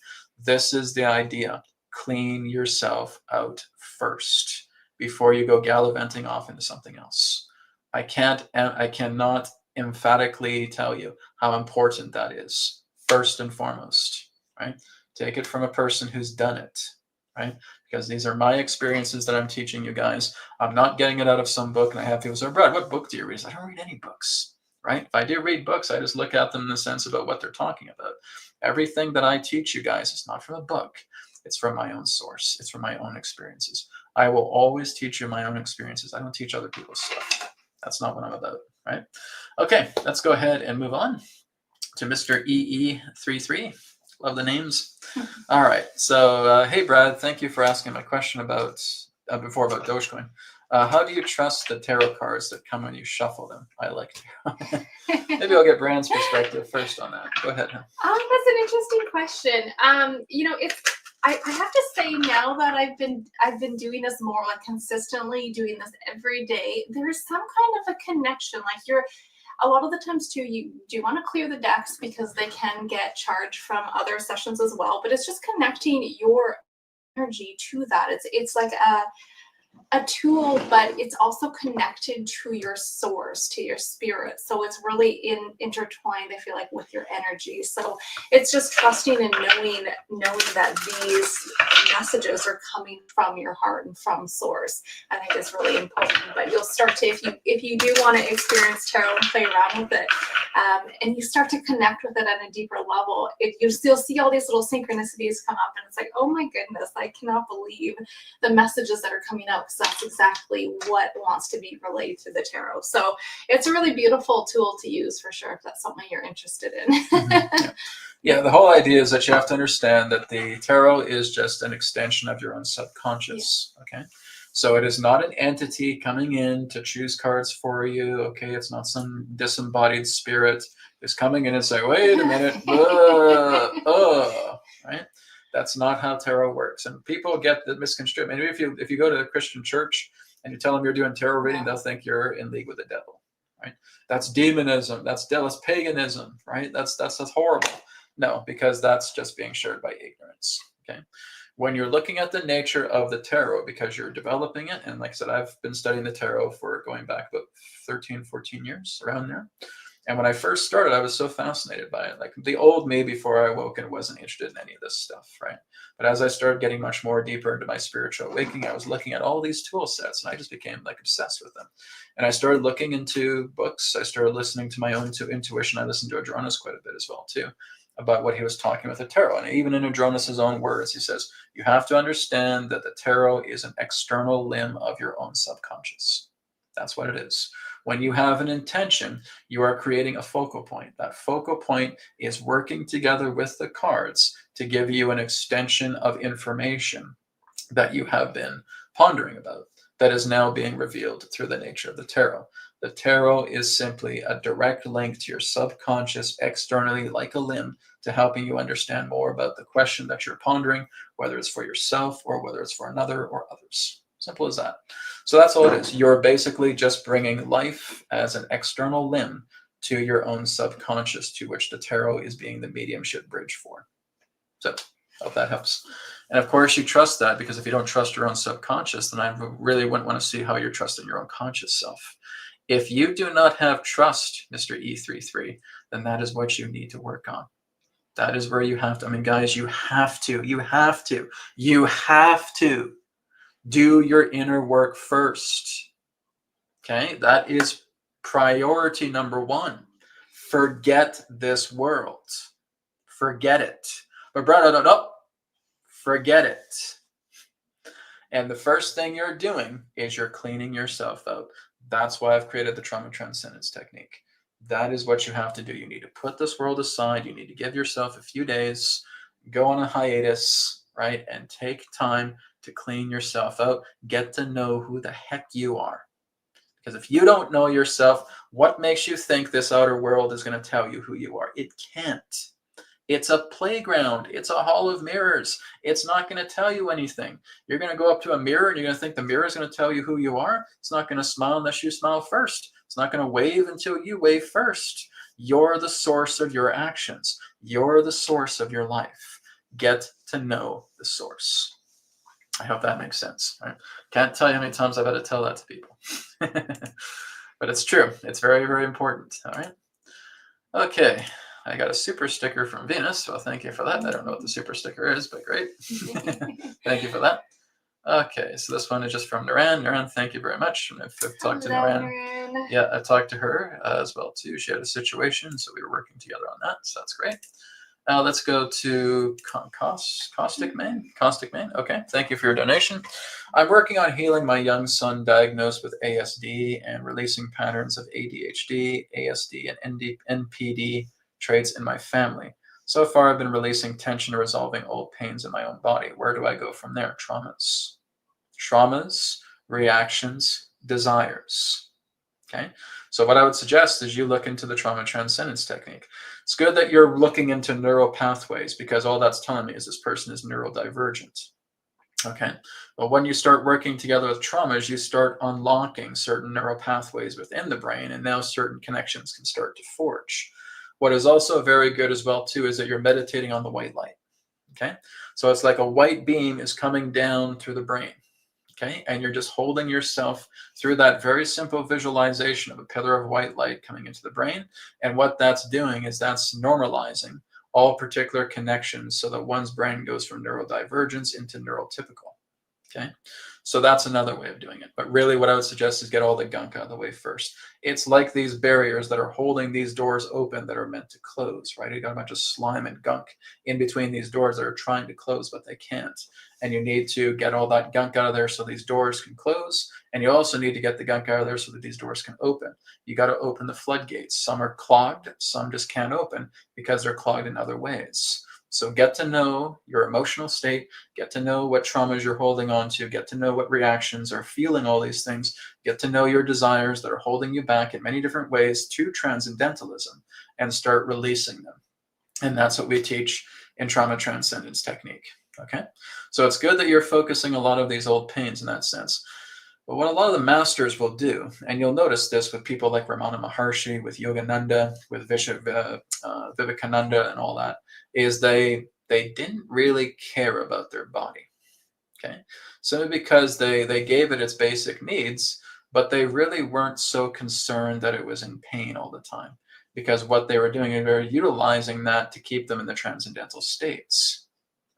This is the idea. Clean yourself out first before you go gallivanting off into something else. I cannot emphatically tell you how important that is, first and foremost, right? Take it from a person who's done it, right? Because these are my experiences that I'm teaching you guys. I'm not getting it out of some book, and I have people say, Brad, what book do you read? I don't read any books, right? If I do read books, I just look at them in the sense about what they're talking about. Everything that I teach you guys is not from a book. It's from my own source. It's from my own experiences. I will always teach you my own experiences. I don't teach other people's stuff. That's not what I'm about, right? Okay, let's go ahead and move on to Mr. EE33. Love the names. All right. So, hey, Brad, thank you for asking my question about before about Dogecoin. How do you trust the tarot cards that come when you shuffle them? I like to. Maybe I'll get Brianne's perspective first on that. Go ahead. That's an interesting question. I have to say, now that I've been doing this more, like consistently doing this every day, there's some kind of a connection. Like a lot of the times too, you do want to clear the decks because they can get charged from other sessions as well, but it's just connecting your energy to that. It's like a tool, but it's also connected to your source, to your spirit. So it's really intertwined, I feel like, with your energy. So it's just trusting and knowing that these messages are coming from your heart and from source. I think it's really important. But you'll start to, if you do want to experience tarot and play around with it, and you start to connect with it on a deeper level, you still see all these little synchronicities come up, and it's like, oh my goodness, I cannot believe the messages that are coming out because that's exactly what wants to be relayed through the tarot. So it's a really beautiful tool to use for sure if that's something you're interested in. Yeah. Yeah, the whole idea is that you have to understand that the tarot is just an extension of your own subconscious. Okay. So it is not an entity coming in to choose cards for you. Okay. It's not some disembodied spirit who's coming in and saying, wait a minute. Right. That's not how tarot works. And people get the misconstrued. Maybe if you go to a Christian church and you tell them you're doing tarot reading, they'll think you're in league with the devil. Right. That's demonism. That's paganism. Right. That's horrible. No, because that's just being shared by ignorance. Okay. When you're looking at the nature of the tarot, because you're developing it, and like I said, I've been studying the tarot for going back about 13, 14 years, around there. And when I first started, I was so fascinated by it. Like the old me before I woke and wasn't interested in any of this stuff, right? But as I started getting much more deeper into my spiritual awakening, I was looking at all these tool sets, and I just became like obsessed with them. And I started looking into books. I started listening to my own intuition. I listened to Adronis quite a bit as well, too, about what he was talking with the tarot. And even in Adronis' own words, he says, you have to understand that the tarot is an external limb of your own subconscious. That's what it is. When you have an intention, you are creating a focal point. That focal point is working together with the cards to give you an extension of information that you have been pondering about that is now being revealed through the nature of the tarot. The tarot is simply a direct link to your subconscious externally, like a limb, to helping you understand more about the question that you're pondering, whether it's for yourself or whether it's for another or others. Simple as that. So that's all it is. You're basically just bringing life as an external limb to your own subconscious, to which the tarot is being the mediumship bridge for. So I hope that helps. And of course, you trust that, because if you don't trust your own subconscious, then I really wouldn't want to see how you're trusting your own conscious self. If you do not have trust, Mr. E33, then that is what you need to work on. That is where you have to, I mean, guys, you have to do your inner work first. Okay, that is priority number one. Forget this world. Forget it. But brother, no, forget it. And the first thing you're doing is you're cleaning yourself out. That's why I've created the trauma transcendence technique. That is what you have to do. You need to put this world aside. You need to give yourself a few days, go on a hiatus, right? And take time to clean yourself out. Get to know who the heck you are. Because if you don't know yourself, what makes you think this outer world is going to tell you who you are? It can't. It's a playground. It's a hall of mirrors. It's not going to tell you anything. You're going to go up to a mirror and you're going to think the mirror is going to tell you who you are. It's not going to smile unless you smile first. It's not going to wave until you wave first. You're the source of your actions. You're the source of your life. Get to know the source. I hope that makes sense. Right? Can't tell you how many times I've had to tell that to people. But it's true. It's very, very important. All right. Okay. I got a super sticker from Venus, so thank you for that. I don't know what the super sticker is, but great. Thank you for that. Okay, so this one is just from Brienne. Brienne, thank you very much. And I've talked to Brienne. Yeah, I talked to her as well too. She had a situation, so we were working together on that. So that's great. Let's go to Caustic Man. Caustic Man. Okay, thank you for your donation. I'm working on healing my young son diagnosed with ASD and releasing patterns of ADHD, ASD, and NPD traits in my family. So far, I've been releasing tension and resolving old pains in my own body. Where do I go from there? Traumas, reactions, desires. Okay, so what I would suggest is you look into the trauma transcendence technique. It's good that you're looking into neural pathways, because all that's telling me is this person is neurodivergent. Okay, but when you start working together with traumas, you start unlocking certain neural pathways within the brain, and now certain connections can start to forge. What is also very good as well too is that you're meditating on the white light. Okay, so it's like a white beam is coming down through the brain. Okay, and you're just holding yourself through that very simple visualization of a pillar of white light coming into the brain. And what that's doing is that's normalizing all particular connections so that one's brain goes from neurodivergence into neurotypical. Okay, so that's another way of doing it. But really, what I would suggest is get all the gunk out of the way first. It's like these barriers that are holding these doors open that are meant to close, right? You got a bunch of slime and gunk in between these doors that are trying to close, but they can't. And you need to get all that gunk out of there so these doors can close. And you also need to get the gunk out of there so that these doors can open. You got to open the floodgates. Some are clogged, some just can't open because they're clogged in other ways. So get to know your emotional state, get to know what traumas you're holding on to, get to know what reactions are feeling all these things, get to know your desires that are holding you back in many different ways to transcendentalism, and start releasing them. And that's what we teach in trauma transcendence technique. Okay, so it's good that you're focusing a lot of these old pains in that sense. But what a lot of the masters will do, and you'll notice this with people like Ramana Maharshi, with Yogananda, with Vivekananda and all that, is they didn't really care about their body. Okay, simply because they gave it its basic needs, but they really weren't so concerned that it was in pain all the time, because what they were doing is they were utilizing that to keep them in the transcendental states,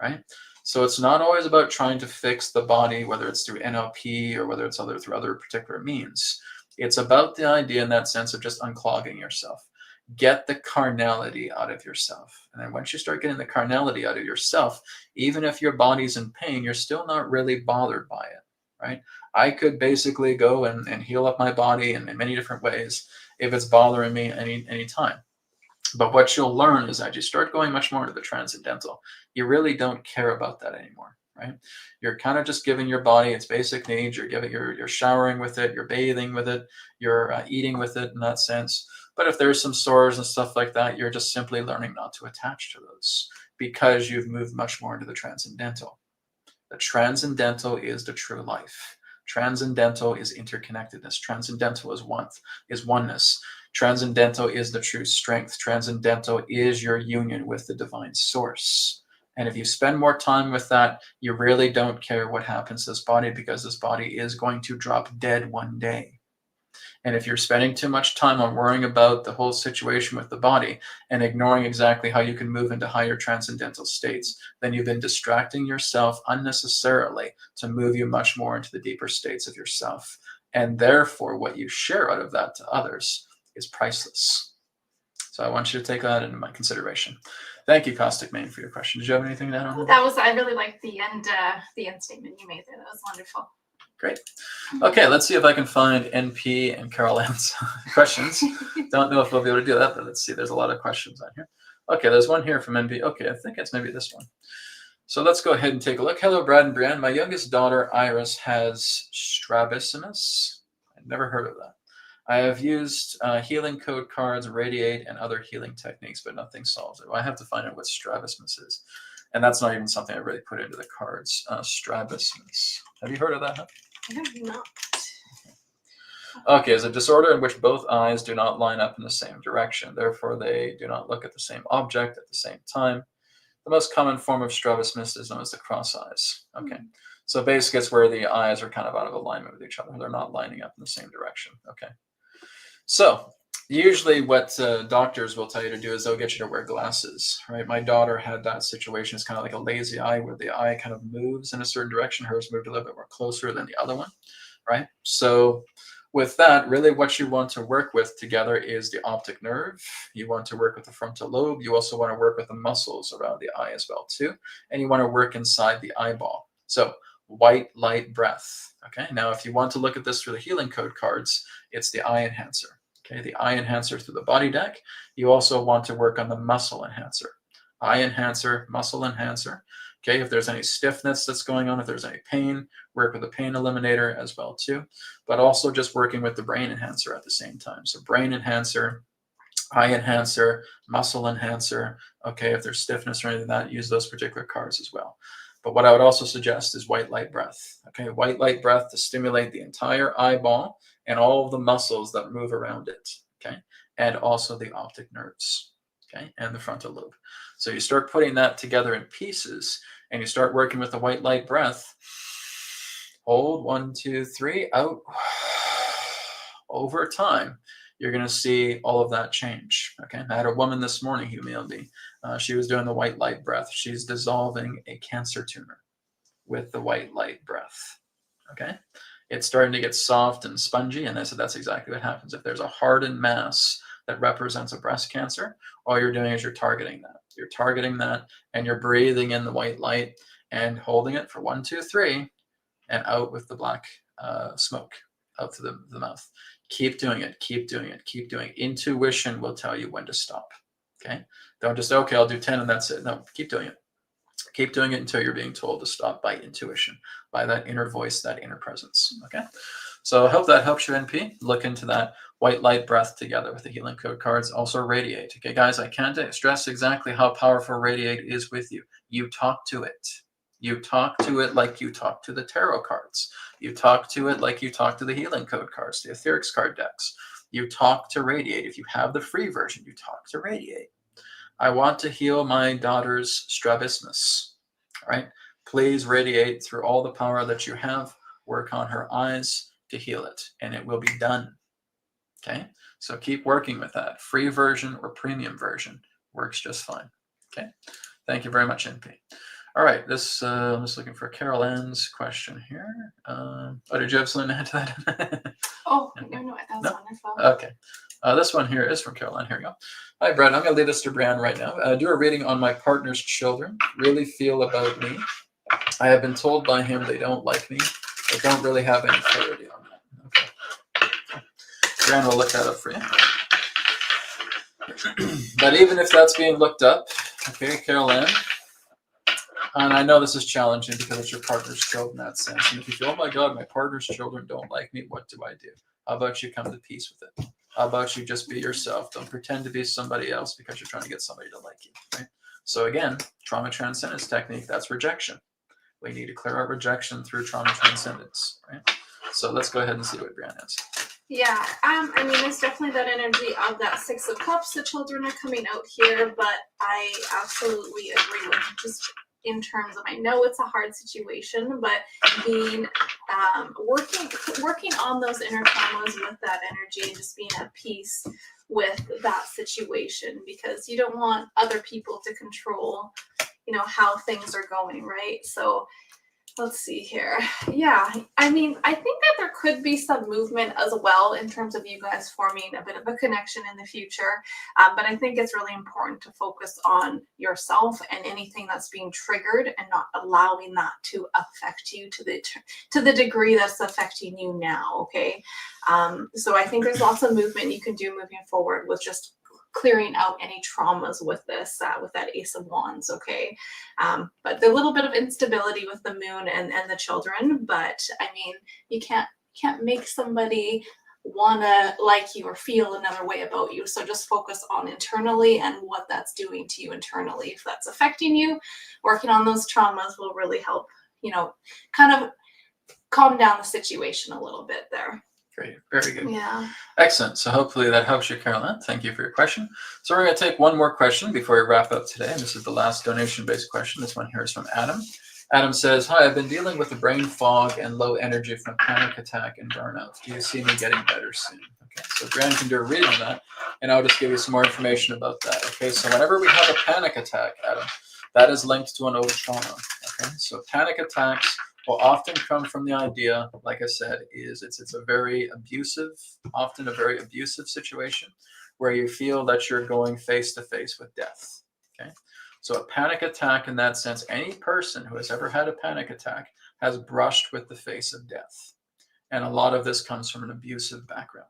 right? So it's not always about trying to fix the body, whether it's through NLP or whether it's through other particular means. It's about the idea in that sense of just unclogging yourself. Get the carnality out of yourself. And then once you start getting the carnality out of yourself, even if your body's in pain, you're still not really bothered by it, right? I could basically go and heal up my body in many different ways if it's bothering me any time. But what you'll learn is that you start going much more into the transcendental. You really don't care about that anymore, right? You're kind of just giving your body its basic needs. You're showering with it. You're bathing with it. You're eating with it in that sense. But if there's some sores and stuff like that, you're just simply learning not to attach to those because you've moved much more into the transcendental. The transcendental is the true life. Transcendental is interconnectedness. Transcendental is oneness. Transcendental is the true strength. Transcendental is your union with the divine source. And if you spend more time with that, you really don't care what happens to this body, because this body is going to drop dead one day. And if you're spending too much time on worrying about the whole situation with the body and ignoring exactly how you can move into higher transcendental states, then you've been distracting yourself unnecessarily to move you much more into the deeper states of yourself. And therefore, what you share out of that to others is priceless. So I want you to take that into my consideration. Thank you, Caustic Main, for your question. Did you have anything to add on? I really liked the end statement you made there. That was wonderful. Great. Okay, let's see if I can find NP and Carol Ann's questions. Don't know if we'll be able to do that, but let's see. There's a lot of questions on here. Okay, there's one here from NP. Okay, I think it's maybe this one. So let's go ahead and take a look. Hello, Brad and Brienne. My youngest daughter, Iris, has strabismus. I've never heard of that. I have used healing code cards, radiate, and other healing techniques, but nothing solves it. Well, I have to find out what strabismus is. And that's not even something I really put into the cards. Strabismus. Have you heard of that? Huh? I have not. Okay, is a disorder in which both eyes do not line up in the same direction. Therefore, they do not look at the same object at the same time. The most common form of strabismus is known as the cross eyes. Okay, so basically it's where the eyes are kind of out of alignment with each other. They're not lining up in the same direction. Okay, so usually what doctors will tell you to do is they'll get you to wear glasses, right? My daughter had that situation. It's kind of like a lazy eye where the eye kind of moves in a certain direction. Hers moved a little bit more closer than the other one, right? So with that, really what you want to work with together is the optic nerve. You want to work with the frontal lobe. You also want to work with the muscles around the eye as well too. And you want to work inside the eyeball. So white light breath. Okay, now if you want to look at this through the healing code cards, it's the eye enhancer. Okay, the eye enhancer through the body deck. You also want to work on the muscle enhancer. Eye enhancer, muscle enhancer. Okay, if there's any stiffness that's going on, if there's any pain, work with the pain eliminator as well too. But also just working with the brain enhancer at the same time. So brain enhancer, eye enhancer, muscle enhancer. Okay, if there's stiffness or anything like that, use those particular cards as well. But what I would also suggest is white light breath. Okay, white light breath to stimulate the entire eyeball and all of the muscles that move around it. Okay, and also the optic nerves. Okay, and the frontal lobe. So you start putting that together in pieces, and you start working with the white light breath. Hold 1, 2, 3, out. Over time, you're going to see all of that change. Okay, I had a woman this morning who emailed me. She was doing the white light breath. She's dissolving a cancer tumor with the white light breath. Okay? It's starting to get soft and spongy, and that's exactly what happens. If there's a hardened mass that represents a breast cancer, all you're doing is you're targeting that. You're targeting that, and you're breathing in the white light and holding it for 1, 2, 3, and out with the black smoke out through the mouth. Keep doing it. Keep doing it. Keep doing it. Intuition will tell you when to stop. Okay? Don't just, okay, I'll do 10 and that's it. No, keep doing it. Keep doing it until you're being told to stop by intuition, by that inner voice, that inner presence. Okay? So I hope that helps you, NP. Look into that white light breath together with the healing code cards. Also radiate. Okay, guys, I can't stress exactly how powerful radiate is with you. You talk to it. You talk to it like you talk to the tarot cards. You talk to it like you talk to the healing code cards, the etherics card decks. You talk to radiate. If you have the free version, you talk to radiate. I want to heal my daughter's strabismus. All right? Please radiate through all the power that you have. Work on her eyes to heal it, and it will be done. Okay? So keep working with that. Free version or premium version works just fine. Okay? Thank you very much, NP. All right, this I'm just looking for Carol Ann's question here. Did you have something to add to that? Oh, no, that was wonderful. Okay. This one here is from Carol Ann. Here we go. Hi, Brad. I'm going to leave this to Brienne right now. Do a reading on my partner's children. Really feel about me. I have been told by him they don't like me. I don't really have any clarity on that. Okay. Brienne will look that up for you. But even if that's being looked up, okay, Carol Ann, and I know this is challenging because it's your partner's children in that sense. And if you feel, oh my God, my partner's children don't like me, what do I do? How about you come to peace with it? How about you just be yourself? Don't pretend to be somebody else because you're trying to get somebody to like you, right? So again, trauma transcendence technique, that's rejection. We need to clear out rejection through trauma transcendence, right? So let's go ahead and see what Brienne has. Yeah, I mean, there's definitely that energy of that Six of Cups. The children are coming out here, but I absolutely agree with just in terms of, I know it's a hard situation, but being working on those inner traumas with that energy and just being at peace with that situation, because you don't want other people to control, how things are going, right? So let's see here. Yeah, I mean, I think that there could be some movement as well in terms of you guys forming a bit of a connection in the future. But I think it's really important to focus on yourself and anything that's being triggered and not allowing that to affect you to the degree that's affecting you now, okay? So I think there's lots of movement you can do moving forward with just clearing out any traumas with this, with that Ace of Wands, okay? But the little bit of instability with the moon and the children, but I mean, you can't make somebody wanna like you or feel another way about you. So just focus on internally and what that's doing to you internally. If that's affecting you, working on those traumas will really help, kind of calm down the situation a little bit there. Great. Very good. Yeah. Excellent. So hopefully that helps you, Carolyn. Thank you for your question. So we're going to take one more question before we wrap up today. And this is the last donation-based question. This one here is from Adam. Adam says, hi, I've been dealing with a brain fog and low energy from a panic attack and burnout. Do you see me getting better soon? Okay, so Brienne can do a reading on that, and I'll just give you some more information about that. Okay, so whenever we have a panic attack, Adam, that is linked to an old trauma. Okay, so panic attacks will often come from the idea, like I said, is it's a very abusive, often a very abusive situation where you feel that you're going face to face with death. Okay, so a panic attack in that sense, any person who has ever had a panic attack has brushed with the face of death. And a lot of this comes from an abusive background.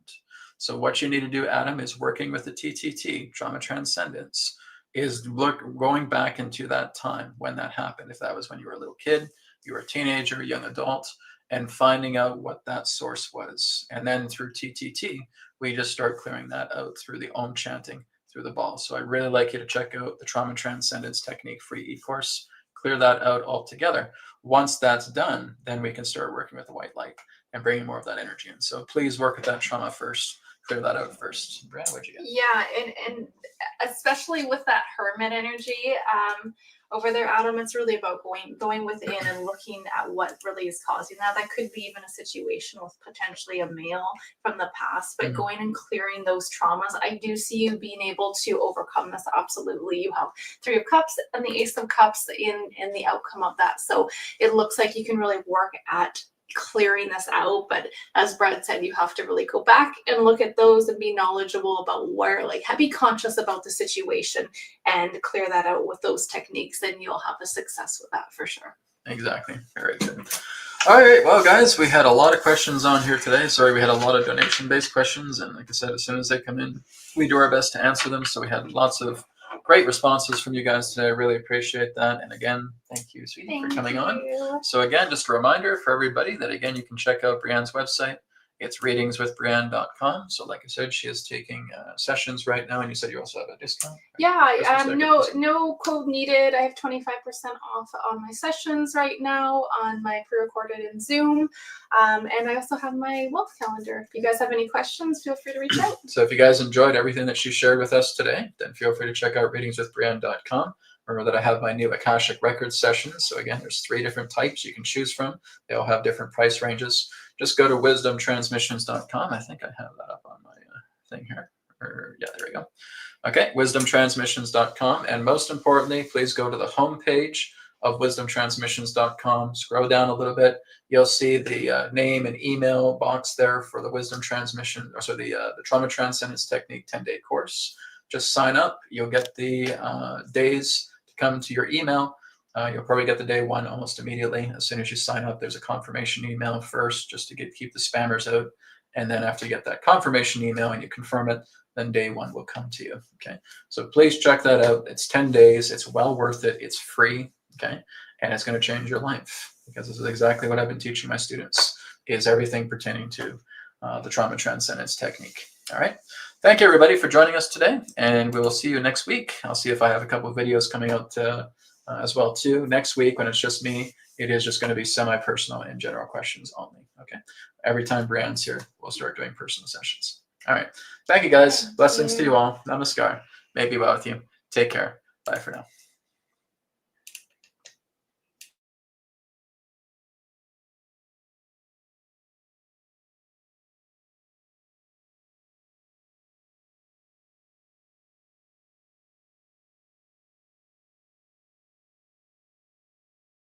So what you need to do, Adam, is working with the TTT, trauma transcendence, is going back into that time when that happened. If that was when you were a little kid, you were a teenager, young adult, and finding out what that source was. And then through TTT, we just start clearing that out through the Om chanting through the ball. So I'd really like you to check out the Trauma Transcendence Technique free e-course, clear that out altogether. Once that's done, then we can start working with the white light and bringing more of that energy in. So please work with that trauma first. Clear that out first. Brianne, what'd you get? Yeah, and especially with that hermit energy, over there, Adam. It's really about going within and looking at what really is causing that. That could be even a situation with potentially a male from the past, but going and clearing those traumas. I do see you being able to overcome this. Absolutely. You have Three of Cups and the Ace of Cups in the outcome of that. So it looks like you can really work at clearing this out, but as Brad said, you have to really go back and look at those and be knowledgeable about where, like, be conscious about the situation and clear that out with those techniques, then you'll have a success with that for sure. Exactly. Very good. All right, well, guys, we had a lot of questions on here today. Sorry, we had a lot of donation-based questions, and like I said, as soon as they come in, we do our best to answer them. So we had lots of great responses from you guys today. I really appreciate that. And again, thank you, sweetie, for coming on. So again, just a reminder for everybody that, again, you can check out Brianne's website. It's readingswithbrienne.com. So like I said, she is taking sessions right now, and you said you also have a discount? Yeah, no code needed. I have 25% off on my sessions right now on my pre-recorded in Zoom. And I also have my wealth calendar. If you guys have any questions, feel free to reach out. So if you guys enjoyed everything that she shared with us today, then feel free to check out readingswithbrienne.com. Remember that I have my new Akashic Records sessions. So again, there's 3 different types you can choose from. They all have different price ranges. Just go to wisdomtransmissions.com. I think I have that up on my thing here. Yeah, there we go. Okay, wisdomtransmissions.com. And most importantly, please go to the homepage of wisdomtransmissions.com. Scroll down a little bit. You'll see the name and email box there for the Wisdom Transmission, or so the Trauma Transcendence Technique 10-day course. Just sign up. You'll get the days to come to your email. You'll probably get the day 1 almost immediately. As soon as you sign up, there's a confirmation email first, just to keep the spammers out. And then after you get that confirmation email and you confirm it, then day 1 will come to you. Okay. So please check that out. It's 10 days. It's well worth it. It's free. Okay. And it's going to change your life, because this is exactly what I've been teaching my students, is everything pertaining to the trauma transcendence technique. All right. Thank you, everybody, for joining us today. And we will see you next week. I'll see if I have a couple of videos coming out as well, too. Next week, when it's just me, it is just going to be semi-personal and general questions only. Okay. Every time Brianne's here, we'll start doing personal sessions. All right. Thank you, guys. Blessings to you all. Namaskar. May it be well with you. Take care. Bye for now.